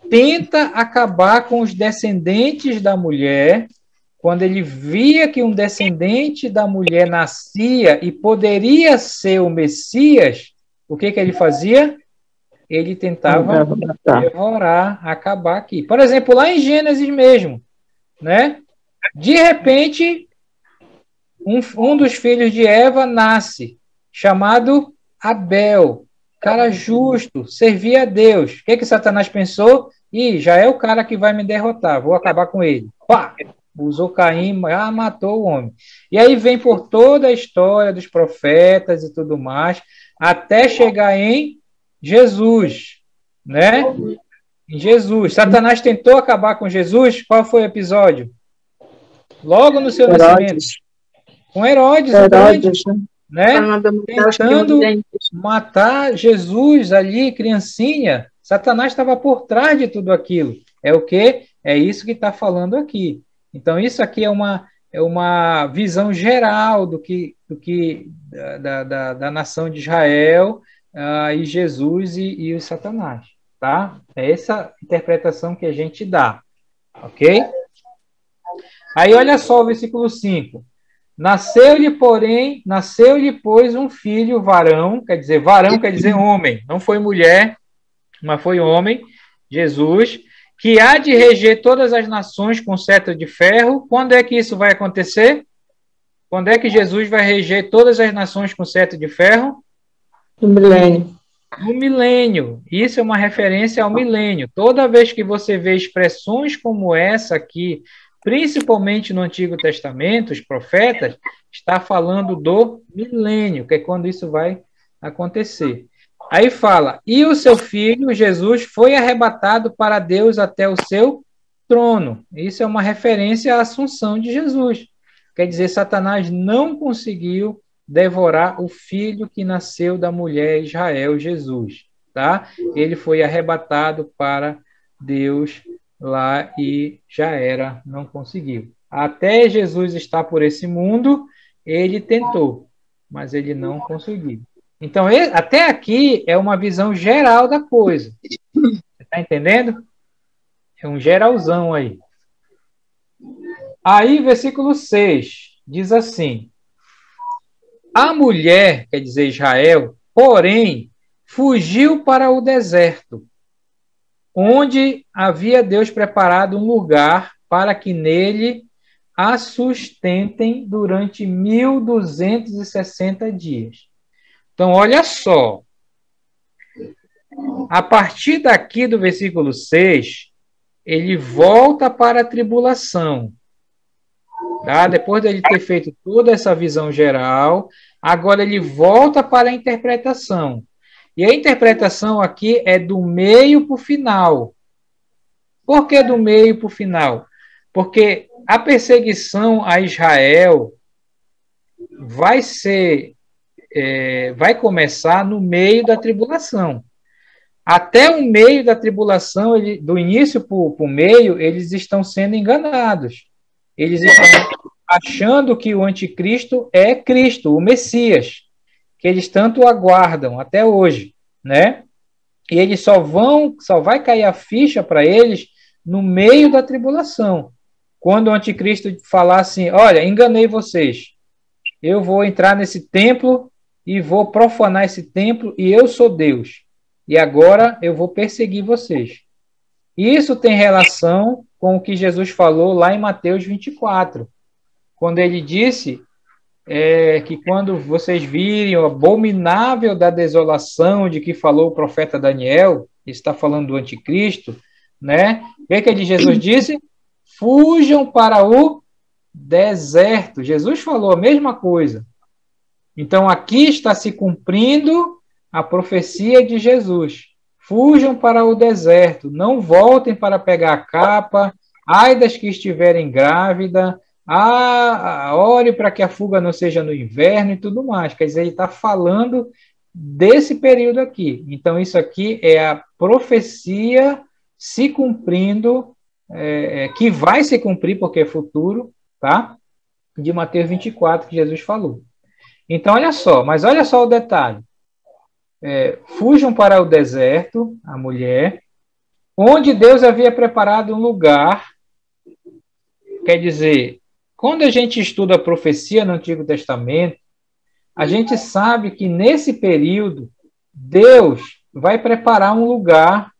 tenta acabar com os descendentes da mulher. Quando ele via que um descendente da mulher nascia e poderia ser o Messias, o que ele fazia? Ele tentava devorar, acabar aqui. Por exemplo, lá em Gênesis mesmo, né? De repente, um dos filhos de Eva nasce, chamado Abel, cara justo, servia a Deus. O que Satanás pensou? Já é o cara que vai me derrotar, vou acabar com ele. Pá! Usou Caim, matou o homem. E aí vem por toda a história dos profetas e tudo mais, até chegar em Jesus, né? Em Jesus. Satanás tentou acabar com Jesus. Qual foi o episódio? Logo no seu nascimento. Com Herodes, né? Tentando matar Jesus ali, criancinha. Satanás estava por trás de tudo aquilo. É o quê? É isso que está falando aqui. Então, isso aqui é uma visão geral da nação de Israel e Jesus e o Satanás. Tá? É essa interpretação que a gente dá. Ok? Aí, olha só o versículo 5. Nasceu-lhe, pois, um filho varão quer dizer homem. Não foi mulher, mas foi homem, Jesus, que há de reger todas as nações com cetro de ferro. Quando é que isso vai acontecer? Quando é que Jesus vai reger todas as nações com cetro de ferro? No milênio. No milênio. Isso é uma referência ao milênio. Toda vez que você vê expressões como essa aqui, principalmente no Antigo Testamento, os profetas, está falando do milênio, que é quando isso vai acontecer. Aí fala, e o seu filho, Jesus, foi arrebatado para Deus até o seu trono. Isso é uma referência à assunção de Jesus. Quer dizer, Satanás não conseguiu devorar o filho que nasceu da mulher Israel, Jesus. Tá? Ele foi arrebatado para Deus lá e já era, não conseguiu. Até Jesus estar por esse mundo, ele tentou, mas ele não conseguiu. Então, até aqui é uma visão geral da coisa. Você está entendendo? É um geralzão aí. Aí, versículo 6, diz assim: a mulher, quer dizer Israel, porém, fugiu para o deserto, onde havia Deus preparado um lugar para que nele a sustentem durante 1260 dias. Então, olha só. A partir daqui do versículo 6, ele volta para a tribulação. Tá? Depois dele ter feito toda essa visão geral, agora ele volta para a interpretação. E a interpretação aqui é do meio para o final. Por que do meio para o final? Porque a perseguição a Israel vai começar no meio da tribulação. Até o meio da tribulação, do início para o meio, eles estão sendo enganados. Eles estão achando que o anticristo é Cristo, o Messias, que eles tanto aguardam até hoje, né? E eles só vai cair a ficha para eles no meio da tribulação. Quando o anticristo falar assim, olha, enganei vocês, eu vou entrar nesse templo e vou profanar esse templo e eu sou Deus. E agora eu vou perseguir vocês. Isso tem relação com o que Jesus falou lá em Mateus 24, quando ele disse que quando vocês virem o abominável da desolação de que falou o profeta Daniel, está falando do anticristo, né? O que Jesus disse? Fujam para o deserto. Jesus falou a mesma coisa. Então, aqui está se cumprindo a profecia de Jesus. Fujam para o deserto, não voltem para pegar a capa, ai das que estiverem grávidas, ore para que a fuga não seja no inverno e tudo mais. Quer dizer, ele está falando desse período aqui. Então, isso aqui é a profecia se cumprindo, que vai se cumprir, porque é futuro, tá? De Mateus 24, que Jesus falou. Então, olha só o detalhe. Fujam para o deserto, a mulher, onde Deus havia preparado um lugar. Quer dizer, quando a gente estuda a profecia no Antigo Testamento, a gente sabe que nesse período Deus vai preparar um lugar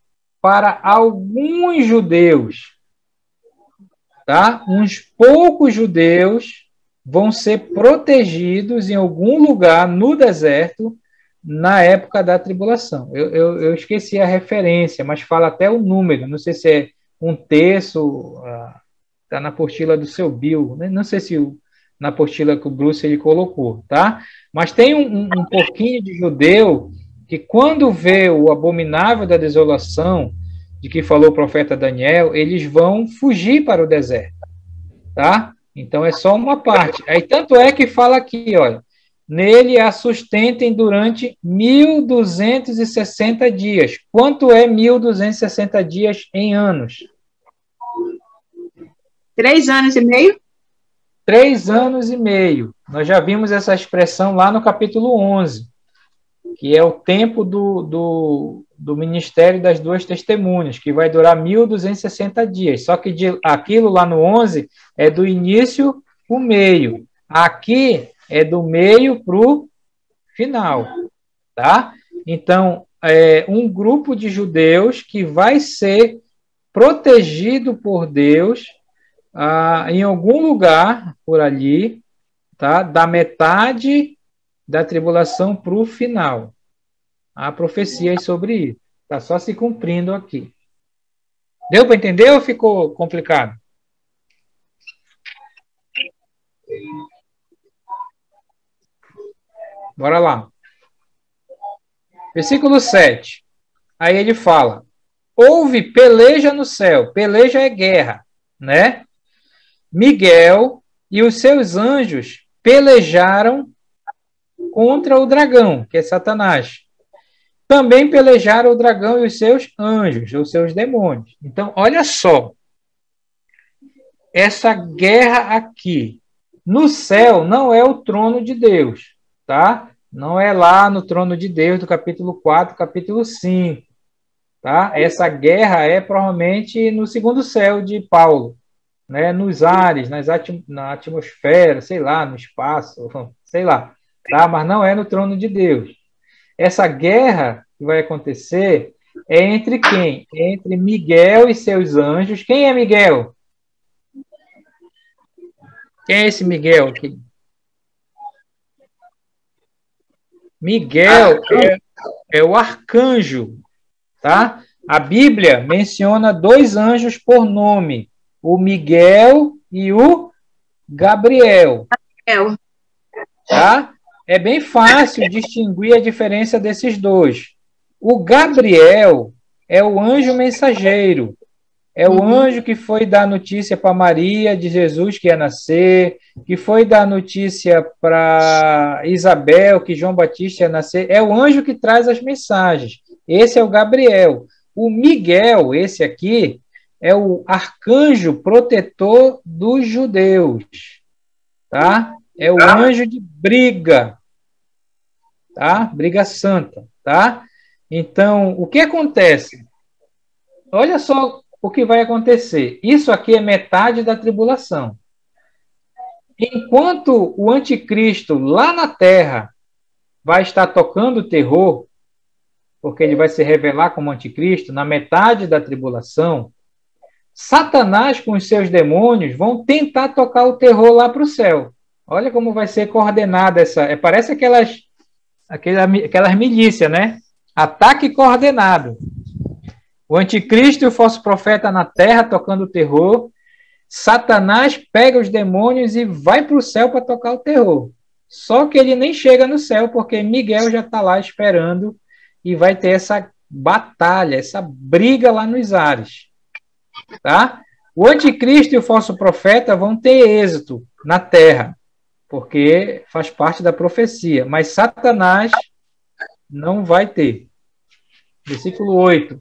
para alguns judeus, tá? Uns poucos judeus vão ser protegidos em algum lugar no deserto na época da tribulação. Eu esqueci a referência, mas fala até o número, não sei se é um terço, está na apostila do seu Bill, né? Não sei se na apostila que o Bruce ele colocou, tá? Mas tem um pouquinho de judeu que quando vê o abominável da desolação de que falou o profeta Daniel, eles vão fugir para o deserto, tá? Então é só uma parte. Aí tanto é que fala aqui, olha, nele a sustentem durante 1260 dias. Quanto é 1260 dias em anos? 3 anos e meio? 3 anos e meio. Nós já vimos essa expressão lá no capítulo 11, que é o tempo do ministério das duas testemunhas, que vai durar 1260 dias. Só que aquilo lá no 11 é do início para o meio. Aqui é do meio para o final. Tá? Então, um grupo de judeus que vai ser protegido por Deus em algum lugar por ali, tá? Da metade da tribulação para o final. Há profecias sobre isso. Está só se cumprindo aqui. Deu para entender ou ficou complicado? Bora lá. Versículo 7. Aí ele fala: houve peleja no céu. Peleja é guerra, né? Miguel e os seus anjos pelejaram contra o dragão, que é Satanás. Também pelejaram o dragão e os seus anjos, os seus demônios. Então, olha só. Essa guerra aqui no céu não é o trono de Deus, tá? Não é lá no trono de Deus do capítulo 4, capítulo 5, tá? Essa guerra é provavelmente no segundo céu de Paulo, né? Nos ares, na atmosfera, sei lá, no espaço, sei lá, tá? Mas não é no trono de Deus. Essa guerra que vai acontecer é entre quem? É entre Miguel e seus anjos. Quem é Miguel? Quem é esse Miguel aqui? Miguel é o arcanjo, tá? A Bíblia menciona 2 anjos por nome, o Miguel e o Gabriel. Tá? É bem fácil distinguir a diferença desses dois. O Gabriel é o anjo mensageiro. É o anjo que foi dar notícia para Maria de Jesus que ia nascer, que foi dar notícia para Isabel que João Batista ia nascer. É o anjo que traz as mensagens. Esse é o Gabriel. O Miguel, esse aqui, é o arcanjo protetor dos judeus. Tá? É o anjo de briga. Tá? Briga santa. Tá? Então, o que acontece? Olha só o que vai acontecer. Isso aqui é metade da tribulação. Enquanto o anticristo lá na terra vai estar tocando terror, porque ele vai se revelar como anticristo, na metade da tribulação, Satanás com os seus demônios vão tentar tocar o terror lá para o céu. Olha como vai ser coordenada essa. Parece aquelas milícias, né? Ataque coordenado. O anticristo e o falso profeta na terra tocando o terror. Satanás pega os demônios e vai para o céu para tocar o terror. Só que ele nem chega no céu, porque Miguel já está lá esperando e vai ter essa batalha, essa briga lá nos ares. Tá? O anticristo e o falso profeta vão ter êxito na terra, porque faz parte da profecia, mas Satanás não vai ter. Versículo 8.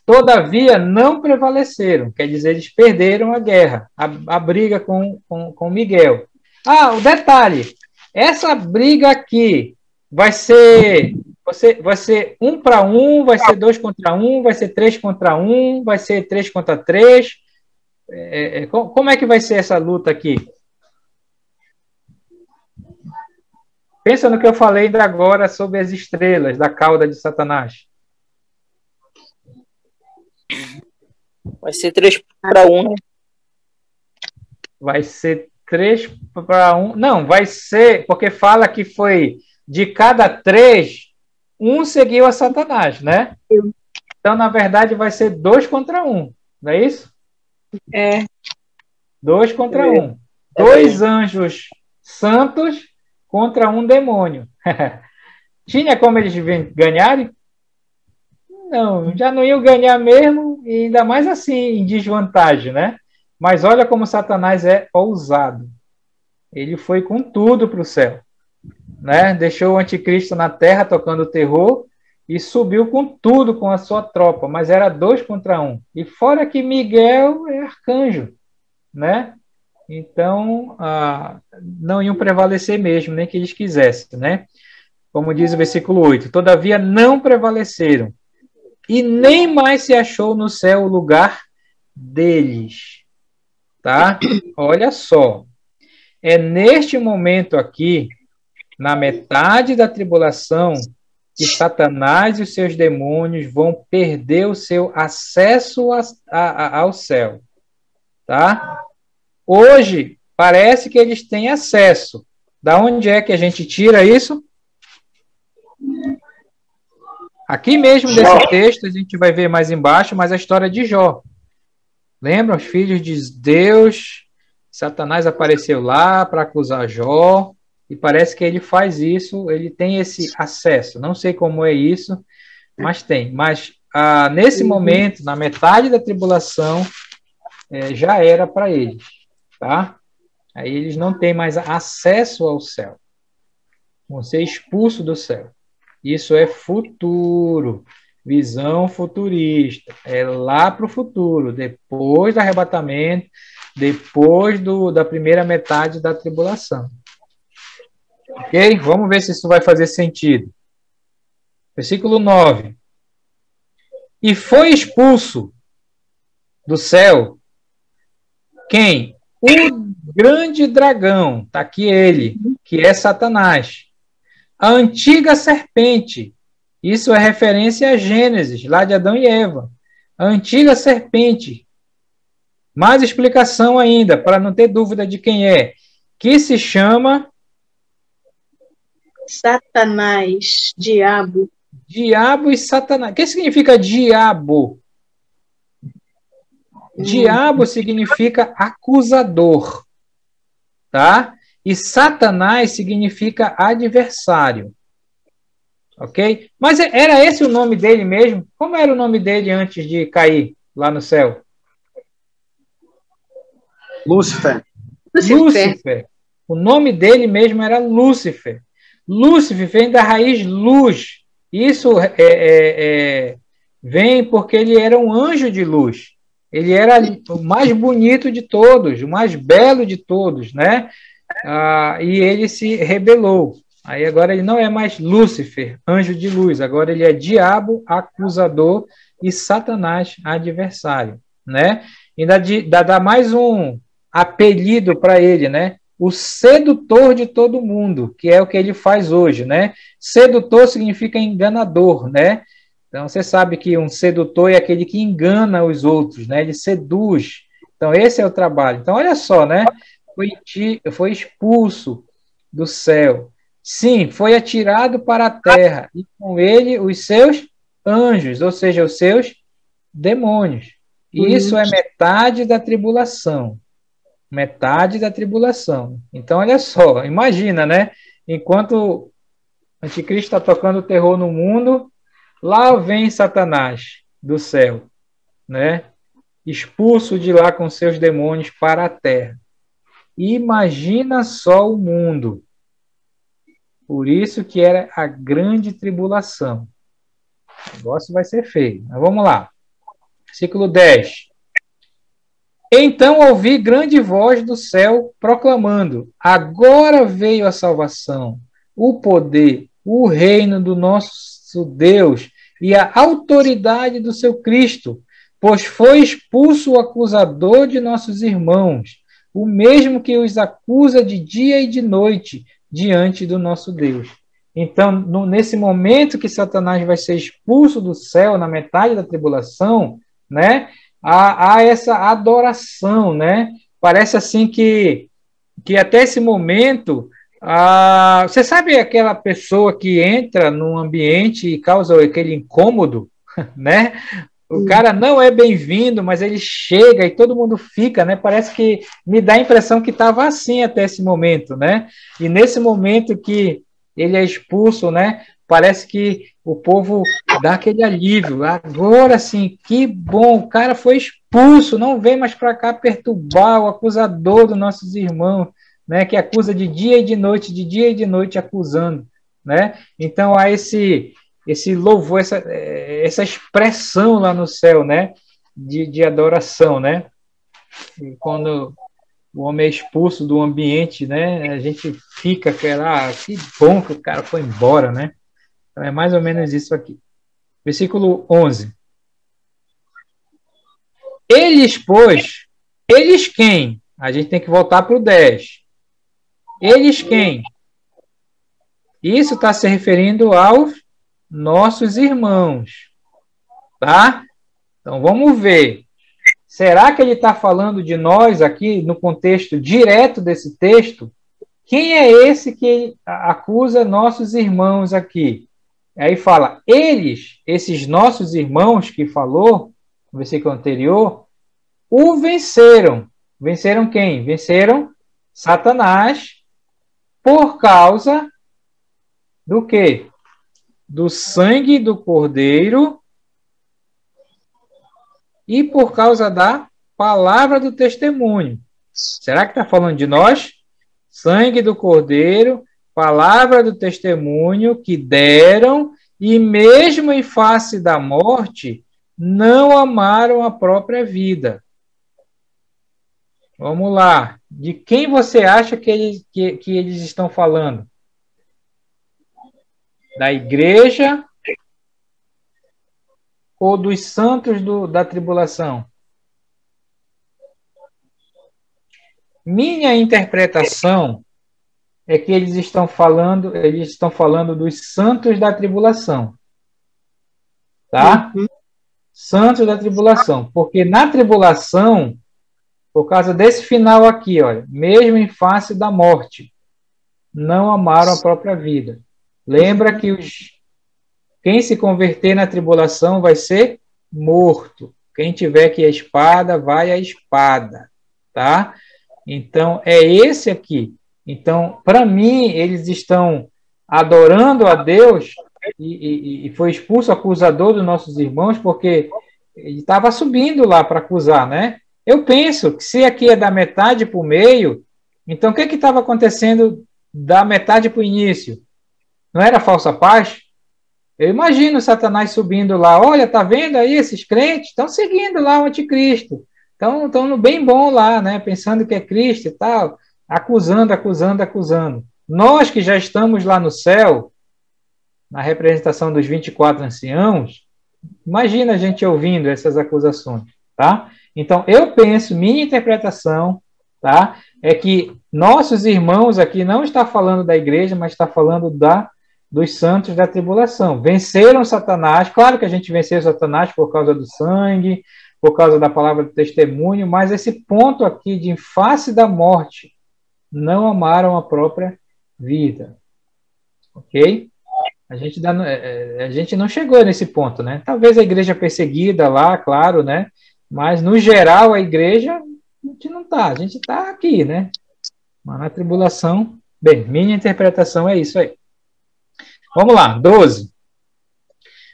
Todavia não prevaleceram, quer dizer, eles perderam a guerra, a briga com Miguel. O detalhe, essa briga aqui vai ser 1 para 1, vai ser 2 contra 1, vai ser 3 contra 1, vai ser 3 contra 3. Como é que vai ser essa luta aqui? Pensa no que eu falei ainda agora sobre as estrelas da cauda de Satanás. Vai ser 3 para 1, né? Vai ser 3 para 1. Não, vai ser, porque fala que foi de cada 3, um seguiu a Satanás, né? Então, na verdade, vai ser 2 contra 1, não é isso? 2 contra 1. 2 anjos santos contra um demônio. Tinha como eles ganharem? Não, já não iam ganhar mesmo, e ainda mais assim, em desvantagem, né? Mas olha como Satanás é ousado. Ele foi com tudo para o céu, né? Deixou o anticristo na terra tocando terror e subiu com tudo com a sua tropa, mas era 2 contra 1. E fora que Miguel é arcanjo, né? Então, não iam prevalecer mesmo, nem que eles quisessem, né? Como diz o versículo 8. Todavia não prevaleceram, e nem mais se achou no céu o lugar deles. Tá? Olha só. É neste momento aqui, na metade da tribulação, que Satanás e os seus demônios vão perder o seu acesso ao céu. Tá? Hoje, parece que eles têm acesso. Da onde é que a gente tira isso? Aqui mesmo desse texto, a gente vai ver mais embaixo, mas a história de Jó. Lembra? Os filhos de Deus, Satanás apareceu lá para acusar Jó, e parece que ele faz isso, ele tem esse acesso. Não sei como é isso, mas tem. Mas nesse momento, na metade da tribulação, já era para eles. Tá? Aí eles não têm mais acesso ao céu. Vão ser expulsos do céu. Isso é futuro, visão futurista. É lá para o futuro, depois do arrebatamento, depois da primeira metade da tribulação. Ok? Vamos ver se isso vai fazer sentido. Versículo 9. E foi expulso do céu quem? O grande dragão, está aqui ele, que é Satanás. A antiga serpente, isso é referência a Gênesis, lá de Adão e Eva. A antiga serpente. Mais explicação ainda, para não ter dúvida de quem é. Que se chama... Satanás, diabo. Diabo e Satanás. O que significa diabo? Diabo significa acusador, tá? E Satanás significa adversário, ok? Mas era esse o nome dele mesmo? Como era o nome dele antes de cair lá no céu? Lúcifer. Lúcifer. O nome dele mesmo era Lúcifer. Lúcifer vem da raiz luz. Isso vem porque ele era um anjo de luz. Ele era o mais bonito de todos, o mais belo de todos, né? E ele se rebelou. Aí agora ele não é mais Lúcifer, anjo de luz. Agora ele é diabo, acusador, e Satanás, adversário, né? Ainda dá mais um apelido para ele, né? O sedutor de todo mundo, que é o que ele faz hoje, né? Sedutor significa enganador, né? Então, você sabe que um sedutor é aquele que engana os outros, né? Ele seduz. Então, esse é o trabalho. Então, olha só, né? foi expulso do céu. Sim, foi atirado para a terra, e com ele os seus anjos, ou seja, os seus demônios. E isso é metade da tribulação. Metade da tribulação. Então, olha só, imagina, né? Enquanto o anticristo está tocando terror no mundo, lá vem Satanás do céu, né? Expulso de lá com seus demônios para a terra. Imagina só o mundo. Por isso que era a grande tribulação. O negócio vai ser feio. Mas vamos lá. Versículo 10. Então ouvi grande voz do céu proclamando: agora veio a salvação, o poder, o reino do nosso Deus e a autoridade do seu Cristo, pois foi expulso o acusador de nossos irmãos, o mesmo que os acusa de dia e de noite diante do nosso Deus. Então, nesse momento que Satanás vai ser expulso do céu, na metade da tribulação, né, há essa adoração, né? Parece assim que até esse momento, você sabe aquela pessoa que entra num ambiente e causa aquele incômodo, né? O cara não é bem-vindo, mas ele chega e todo mundo fica, né? Parece que me dá a impressão que estava assim até esse momento, né? E nesse momento que ele é expulso, né? Parece que o povo dá aquele alívio. Agora sim, que bom, o cara foi expulso, não vem mais para cá perturbar o acusador dos nossos irmãos, né? Que acusa de dia e de noite acusando, né? Então há esse louvor, essa expressão lá no céu, né? De adoração, né? E quando o homem é expulso do ambiente, né? A gente fica, que bom que o cara foi embora, né? Então é mais ou menos isso aqui. Versículo 11. Eles, pois, eles quem? A gente tem que voltar para o 10. Eles quem? Isso está se referindo aos nossos irmãos. Tá? Então vamos ver. Será que ele está falando de nós aqui no contexto direto desse texto? Quem é esse que acusa nossos irmãos aqui? Aí fala, esses nossos irmãos que falou, no versículo anterior, o venceram. Venceram quem? Venceram Satanás por causa do quê? Do sangue do Cordeiro e por causa da palavra do testemunho. Será que está falando de nós? Sangue do Cordeiro, palavra do testemunho que deram e mesmo em face da morte não amaram a própria vida. Vamos lá. De quem você acha que eles estão falando? Da igreja ou dos santos da tribulação? Minha interpretação é que eles estão falando dos santos da tribulação. Tá? Santos da tribulação. Porque na tribulação, por causa desse final aqui, olha, mesmo em face da morte, não amaram a própria vida. Lembra que quem se converter na tribulação vai ser morto. Quem tiver que ir à espada, vai à espada. Tá? Então, é esse aqui. Então, para mim, eles estão adorando a Deus e foi expulso o acusador dos nossos irmãos porque ele estava subindo lá para acusar, né? Eu penso que se aqui é da metade para o meio, então o que estava acontecendo da metade para o início? Não era falsa paz? Eu imagino Satanás subindo lá, olha, tá vendo aí esses crentes? Estão seguindo lá o anticristo. Estão no bem bom lá, né? Pensando que é Cristo e tal, acusando. Nós que já estamos lá no céu, na representação dos 24 anciãos, imagina a gente ouvindo essas acusações, tá? Então, eu penso, minha interpretação, tá? É que nossos irmãos aqui não está falando da igreja, mas está falando dos santos da tribulação. Venceram Satanás, claro que a gente venceu Satanás por causa do sangue, por causa da palavra do testemunho, mas esse ponto aqui de em face da morte, não amaram a própria vida. Ok? A gente não chegou nesse ponto, né? Talvez a igreja perseguida lá, claro, né? Mas, no geral, a igreja, a gente não está. A gente está aqui, né? Mas na tribulação, bem, minha interpretação é isso aí. Vamos lá, 12.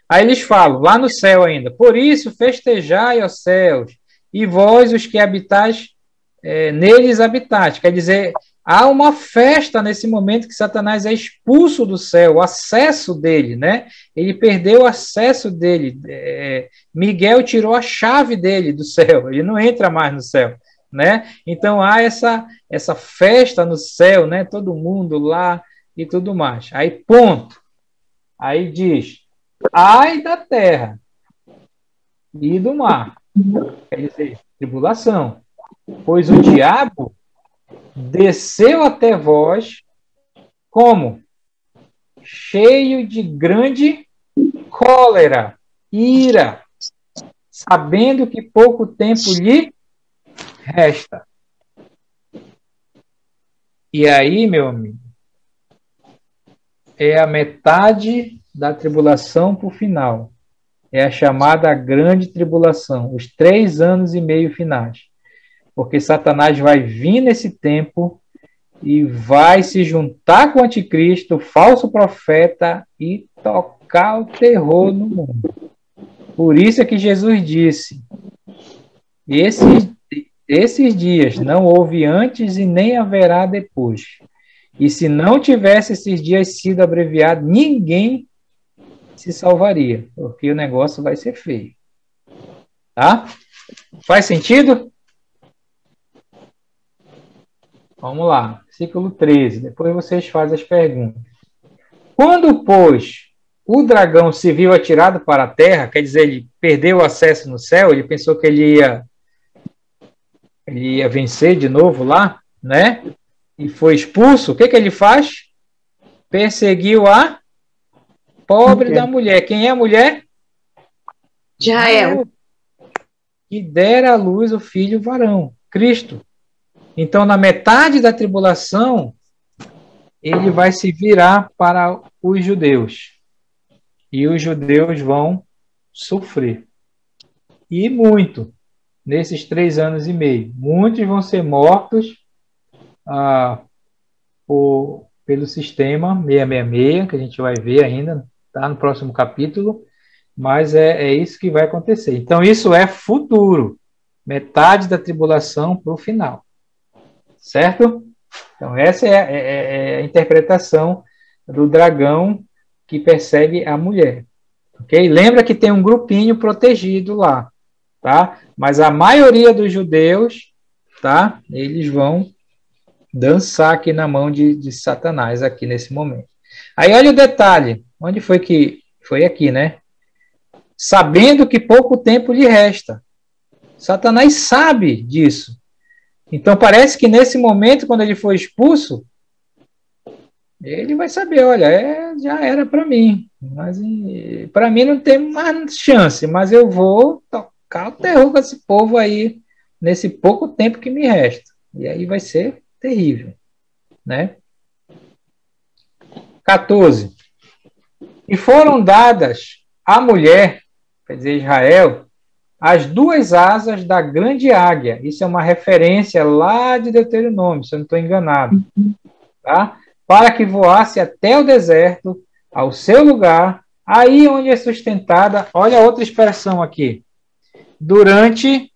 Aí eles falam, lá no céu ainda, por isso festejai, ó céus, e vós os que habitais, neles habitais. Quer dizer, há uma festa nesse momento que Satanás é expulso do céu, o acesso dele, né? Ele perdeu o acesso dele. Miguel tirou a chave dele do céu, ele não entra mais no céu, né? Então há essa festa no céu, né? Todo mundo lá e tudo mais. Aí, ponto. Aí diz, ai da terra e do mar. Quer dizer, tribulação. Pois o diabo desceu até vós como? Cheio de grande cólera, ira, sabendo que pouco tempo lhe resta. E aí, meu amigo, é a metade da tribulação para o final. É a chamada grande tribulação, os 3 anos e meio finais. Porque Satanás vai vir nesse tempo e vai se juntar com o anticristo, o falso profeta, e tocar o terror no mundo. Por isso é que Jesus disse, esses dias não houve antes e nem haverá depois. E se não tivesse esses dias sido abreviados, ninguém se salvaria, porque o negócio vai ser feio. Tá? Faz sentido? Vamos lá, versículo 13. Depois vocês fazem as perguntas. Quando, pois, o dragão se viu atirado para a terra, quer dizer, ele perdeu o acesso no céu, ele pensou que ele ia vencer de novo lá, né? E foi expulso, o que ele faz? Perseguiu a pobre da mulher. Quem é a mulher? Israel. Que dera à luz o filho varão, Cristo. Então, na metade da tribulação, ele vai se virar para os judeus. E os judeus vão sofrer. E muito, nesses 3 anos e meio. Muitos vão ser mortos pelo sistema 666, que a gente vai ver ainda, tá no próximo capítulo. Mas é isso que vai acontecer. Então, isso é futuro. Metade da tribulação para o final. Certo? Então, essa é a interpretação do dragão que persegue a mulher. Ok? Lembra que tem um grupinho protegido lá. Tá? Mas a maioria dos judeus, tá? Eles vão dançar aqui na mão de Satanás, aqui nesse momento. Aí, olha o detalhe. Onde foi que... Foi aqui, né? Sabendo que pouco tempo lhe resta. Satanás sabe disso. Então, parece que nesse momento, quando ele foi expulso, ele vai saber, olha, já era para mim. Mas para mim não tem mais chance, mas eu vou tocar o terror com esse povo aí, nesse pouco tempo que me resta. E aí vai ser terrível. Né? 14. E foram dadas à mulher, quer dizer, Israel, as 2 asas da grande águia. Isso é uma referência lá de Deuteronômio, se eu não estou enganado. Tá? Para que voasse até o deserto, ao seu lugar, aí onde é sustentada, olha a outra expressão aqui, durante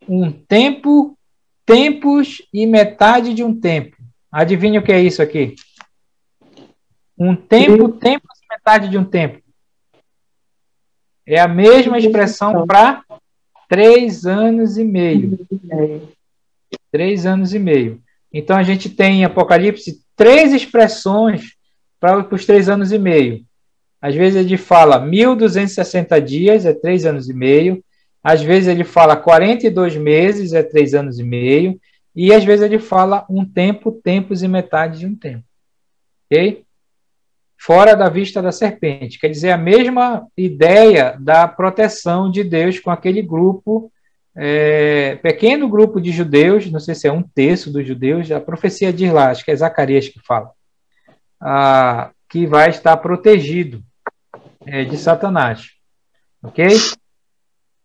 um tempo, tempos e metade de um tempo. Adivinha o que é isso aqui? Um tempo, tempos e metade de um tempo. É a mesma expressão para 3 anos e meio. 3 anos e meio. Então, a gente tem em Apocalipse 3 expressões para os 3 anos e meio. Às vezes ele fala 1.260 dias, é 3 anos e meio. Às vezes ele fala 42 meses, é 3 anos e meio. E às vezes ele fala um tempo, tempos e metade de um tempo. Ok? Fora da vista da serpente. Quer dizer, a mesma ideia da proteção de Deus com aquele grupo pequeno grupo de judeus, não sei se é 1/3 dos judeus, a profecia diz lá, acho que é Zacarias que fala, que vai estar protegido de Satanás. Ok?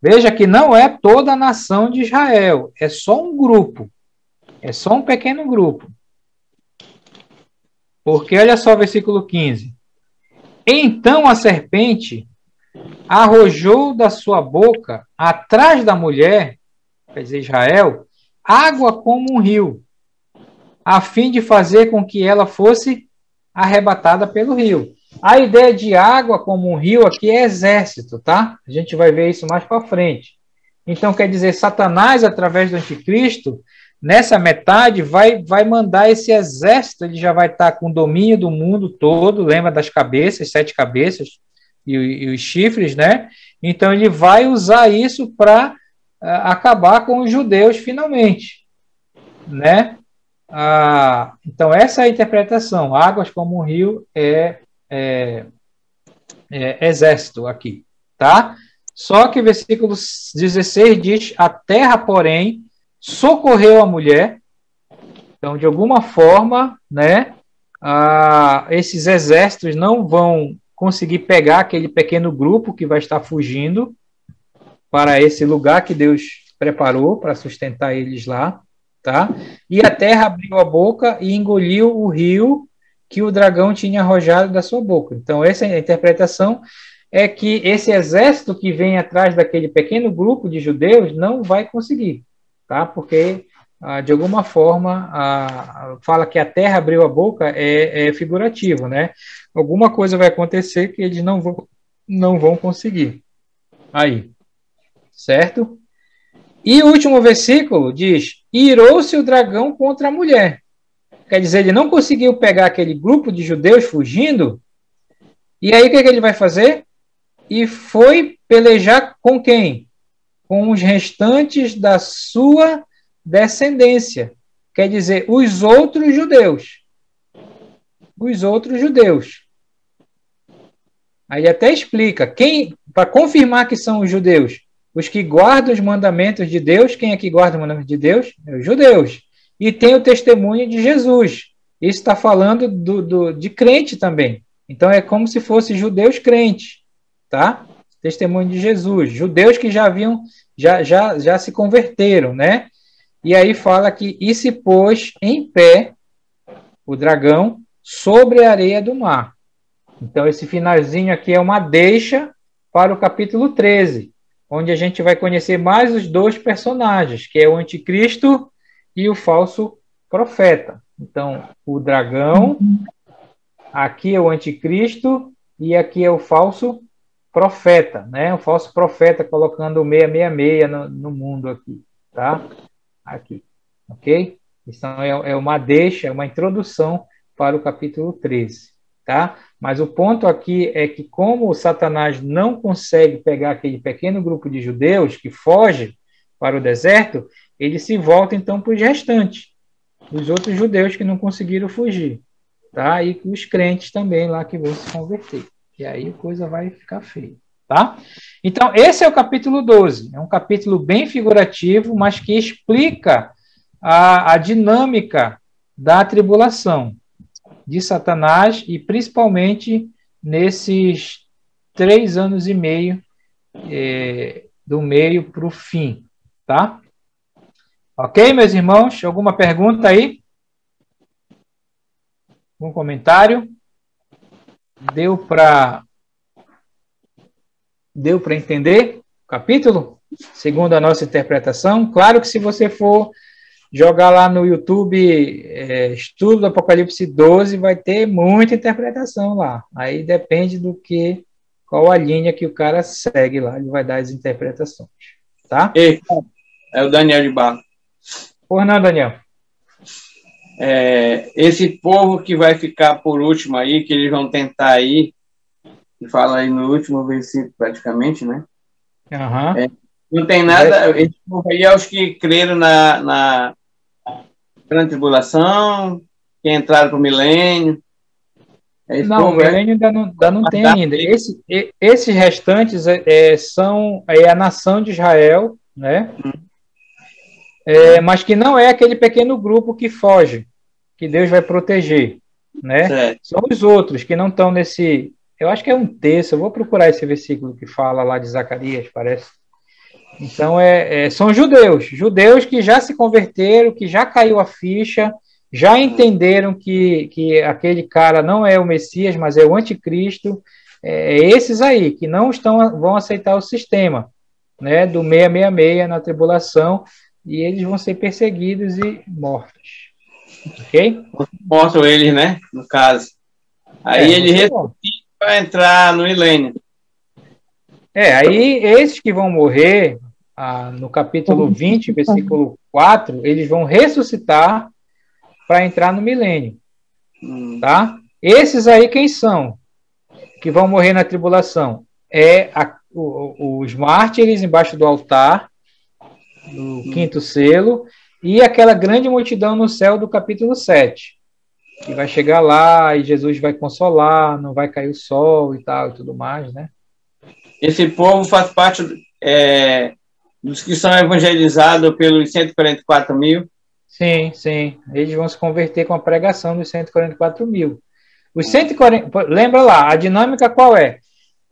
Veja que não é toda a nação de Israel, é só um grupo, é só um pequeno grupo. Porque olha só o versículo 15. Então a serpente arrojou da sua boca, atrás da mulher, quer dizer, Israel, água como um rio, a fim de fazer com que ela fosse arrebatada pelo rio. A ideia de água como um rio aqui é exército, tá? A gente vai ver isso mais para frente. Então, quer dizer, Satanás, através do anticristo, nessa metade, vai mandar esse exército, ele já vai estar com domínio do mundo todo, lembra das cabeças, 7 cabeças e os chifres, né? Então, ele vai usar isso para acabar com os judeus finalmente, né? Então, essa é a interpretação. Águas como um rio exército aqui, tá? Só que o versículo 16 diz: a terra, porém, socorreu a mulher. Então, de alguma forma, né, esses exércitos não vão conseguir pegar aquele pequeno grupo que vai estar fugindo para esse lugar que Deus preparou para sustentar eles lá, tá? E a terra abriu a boca e engoliu o rio que o dragão tinha arrojado da sua boca. Então, essa é a interpretação, é que esse exército que vem atrás daquele pequeno grupo de judeus não vai conseguir, tá? Porque, de alguma forma, fala que a terra abriu a boca é figurativo, né? Alguma coisa vai acontecer que eles não vão conseguir. Aí, certo? E o último versículo diz: irou-se o dragão contra a mulher. Quer dizer, ele não conseguiu pegar aquele grupo de judeus fugindo, e aí o que ele vai fazer? E foi pelejar com quem? Com os restantes da sua descendência. Quer dizer, os outros judeus. Os outros judeus. Aí até explica, para confirmar que são os judeus, os que guardam os mandamentos de Deus. Quem é que guarda os mandamentos de Deus? É os judeus. E tem o testemunho de Jesus. Isso está falando de crente também. Então é como se fossem judeus crentes, tá? Testemunho de Jesus. Judeus que já se converteram, né? E aí fala que e se pôs em pé o dragão sobre a areia do mar. Então esse finalzinho aqui é uma deixa para o capítulo 13, onde a gente vai conhecer mais os 2 personagens, que é o anticristo e o falso profeta. Então, o dragão, aqui é o anticristo e aqui é o falso profeta, né? O falso profeta colocando o 666 no mundo aqui, tá? Aqui, ok? Então, é uma deixa, uma introdução para o capítulo 13, tá? Mas o ponto aqui é que como Satanás não consegue pegar aquele pequeno grupo de judeus que foge para o deserto, ele se volta então para os restantes, os outros judeus que não conseguiram fugir, tá? E os crentes também lá que vão se converter. E aí a coisa vai ficar feia, tá? Então, esse é o capítulo 12. É um capítulo bem figurativo, mas que explica a dinâmica da tribulação de Satanás e principalmente nesses 3 anos e meio do meio para o fim, tá? Ok, meus irmãos? Alguma pergunta aí? Um comentário? Deu para entender o capítulo? Segundo a nossa interpretação? Claro que se você for jogar lá no YouTube Estudo do Apocalipse 12, vai ter muita interpretação lá. Aí depende qual a linha que o cara segue lá, ele vai dar as interpretações. Tá? Ei, é o Daniel de Barro. Por não, Daniel. Esse povo que vai ficar por último aí, que eles vão tentar aí, que fala aí no último versículo praticamente, né? Uhum. Não tem nada, esse povo aí é os que creram na grande tribulação, que entraram para o milênio. Não, o milênio ainda não tem ainda. Esses restantes são a nação de Israel, né? Mas que não é aquele pequeno grupo que foge, que Deus vai proteger, né? Certo. São os outros que não estão nesse... Eu acho que é um texto, eu vou procurar esse versículo que fala lá de Zacarias, parece. Então, são judeus que já se converteram, que já caiu a ficha, já entenderam que aquele cara não é o Messias, mas é o anticristo. Esses aí, que não vão aceitar o sistema, né, do 666 na tribulação, e eles vão ser perseguidos e mortos. Ok? Mortam eles, né? No caso. Aí ele ressuscita para entrar no milênio. Aí esses que vão morrer, no capítulo 20, versículo 4, eles vão ressuscitar para entrar no milênio. Tá? Esses aí quem são? Que vão morrer na tribulação? Os mártires embaixo do altar, do quinto selo, e aquela grande multidão no céu do capítulo 7, que vai chegar lá e Jesus vai consolar, não vai cair o sol e tal e tudo mais, né? Esse povo faz parte dos que são evangelizados pelos 144 mil? Sim, sim. Eles vão se converter com a pregação dos 144 mil. Os 140, lembra lá, a dinâmica qual é?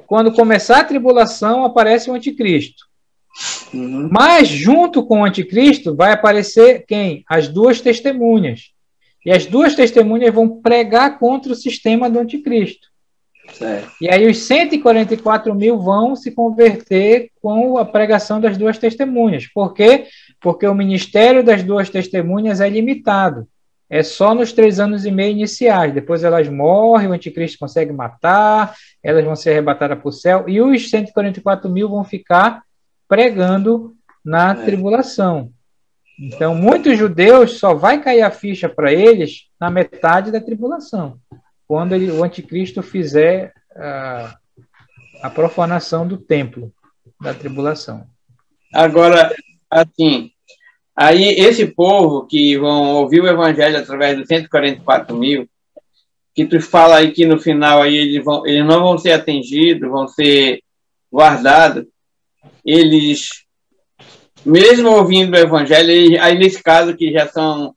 Quando começar a tribulação, aparece o anticristo. Mas, junto com o anticristo, vai aparecer quem? As duas testemunhas. E as duas testemunhas vão pregar contra o sistema do anticristo. Certo. E aí os 144 mil vão se converter com a pregação das duas testemunhas. Por quê? Porque o ministério das duas testemunhas é limitado. É só nos 3 anos e meio iniciais. Depois elas morrem, o anticristo consegue matar, elas vão ser arrebatadas para o céu, e os 144 mil vão ficar pregando na tribulação. Então, muitos judeus só vai cair a ficha para eles na metade da tribulação, quando o anticristo fizer a profanação do templo da tribulação. Agora, assim, aí esse povo que vão ouvir o evangelho através dos 144 mil, que tu fala aí que no final aí eles não vão ser atingidos, vão ser guardados, eles, mesmo ouvindo o evangelho, aí nesse caso que já são,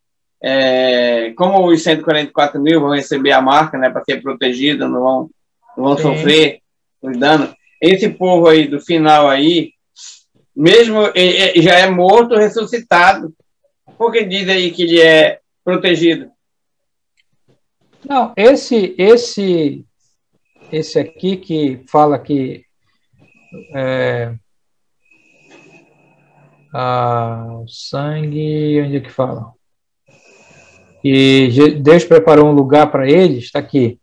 como os 144 mil vão receber a marca, né, para ser protegidos, não vão sofrer os danos, esse povo aí do final aí, mesmo já é morto, ressuscitado, por que diz aí que ele é protegido? Não, esse aqui que fala que o sangue, onde é que fala? E Deus preparou um lugar para eles, está aqui.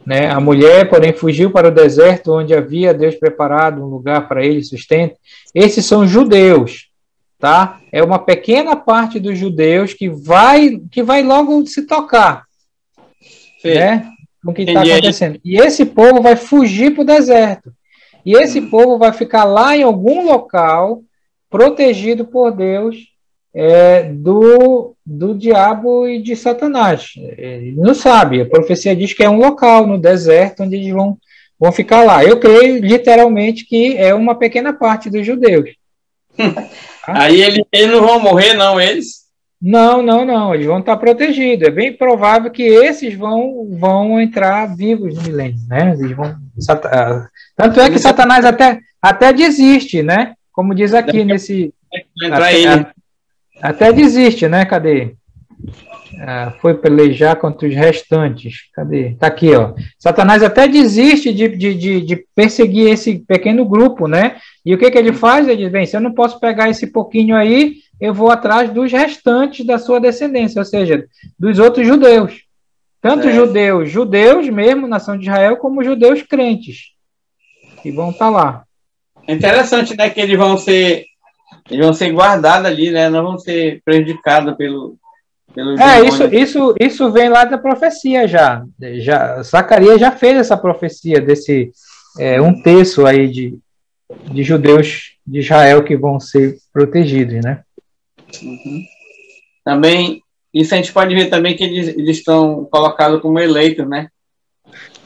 Né? A mulher, porém, fugiu para o deserto, onde havia Deus preparado um lugar para eles, sustento. Esses são judeus, tá? É uma pequena parte dos judeus que vai logo se tocar, né? Com o que está acontecendo. E esse povo vai fugir para o deserto. E esse povo vai ficar lá em algum local, protegido por Deus, do diabo e de Satanás. Ele não sabe, a profecia diz que é um local no deserto onde eles vão ficar lá. Eu creio literalmente que é uma pequena parte dos judeus. Aí eles não vão morrer, não, eles? Não, eles vão estar protegidos. É bem provável que esses vão entrar vivos no milênio, né? Eles vão, tanto é que Satanás até desiste, né? Como diz aqui nesse... Até desiste, né? Cadê? Foi pelejar contra os restantes. Cadê? Tá aqui, ó. Satanás até desiste de perseguir esse pequeno grupo, né? E o que ele faz? Ele diz, bem, se eu não posso pegar esse pouquinho aí, eu vou atrás dos restantes da sua descendência, ou seja, dos outros judeus. Tanto judeus mesmo, nação de Israel, como judeus crentes, que vão estar lá. É interessante, né, que eles vão ser guardados ali, né? Não vão ser prejudicados pelo isso vem lá da profecia já. Zacarias já fez essa profecia desse um terço aí de judeus de Israel que vão ser protegidos, né? Também, isso a gente pode ver também que eles estão colocados como eleitos, né?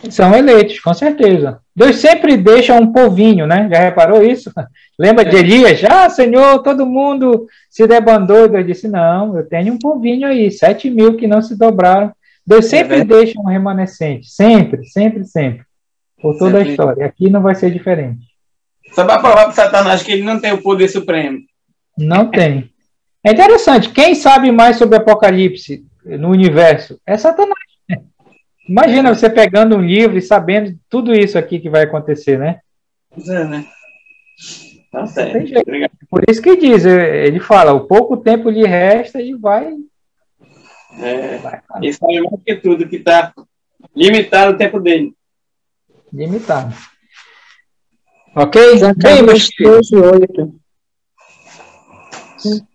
São eleitos, com certeza. Deus sempre deixa um povinho, né? Já reparou isso? Lembra de Elias? Ah, Senhor, todo mundo se debandou. Deus disse, não, eu tenho um povinho aí, 7.000 que não se dobraram. Deus sempre deixa um remanescente. Sempre, sempre, sempre. Por toda a história. Aqui não vai ser diferente. Só para provar para Satanás que ele não tem o poder supremo. Não tem. É interessante. Quem sabe mais sobre Apocalipse no universo? É Satanás. Imagina você pegando um livro e sabendo tudo isso aqui que vai acontecer, né? É, né? Tá certo. Por isso que diz, ele fala, o pouco tempo lhe resta e vai... Ele sabe mais que tudo, que está limitado o tempo dele. Limitado. Ok? Zacarias 13:8.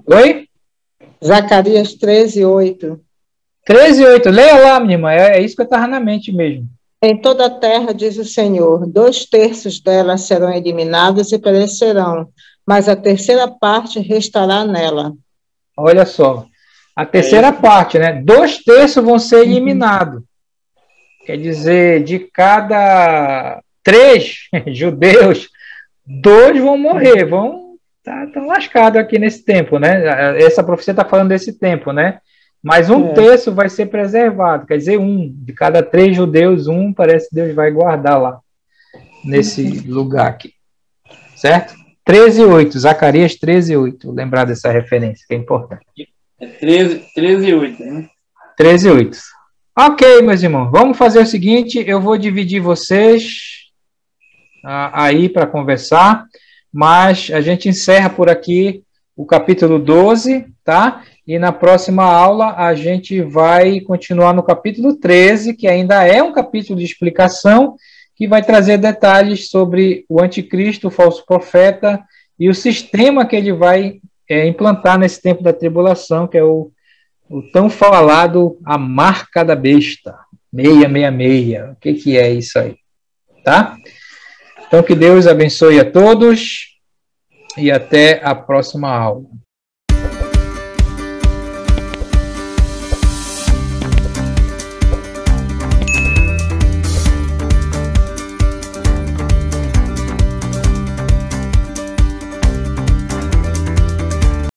Oi? Zacarias 13:8. 13:8. Leia lá, minha irmã. É isso que eu estava na mente mesmo. Em toda a terra, diz o Senhor, 2/3 dela serão eliminados e perecerão, mas a terceira parte restará nela. Olha só. A terceira parte, né? 2/3 vão ser eliminados. Quer dizer, de cada 3 judeus, 2 vão morrer, estão lascados aqui nesse tempo, né? Essa profecia está falando desse tempo, né? Mas 1/3 vai ser preservado, quer dizer, de cada 3 judeus, parece que Deus vai guardar lá, nesse lugar aqui. Certo? 13:8, Zacarias 13:8, lembrar dessa referência, que é importante. 13:8, né? 13:8. Ok, meus irmãos, vamos fazer o seguinte, eu vou dividir vocês aí para conversar, mas a gente encerra por aqui o capítulo 12, tá? E na próxima aula a gente vai continuar no capítulo 13, que ainda é um capítulo de explicação, que vai trazer detalhes sobre o anticristo, o falso profeta, e o sistema que ele vai implantar nesse tempo da tribulação, que é o tão falado, a marca da besta, 666. O que é isso aí? Tá? Então, que Deus abençoe a todos e até a próxima aula.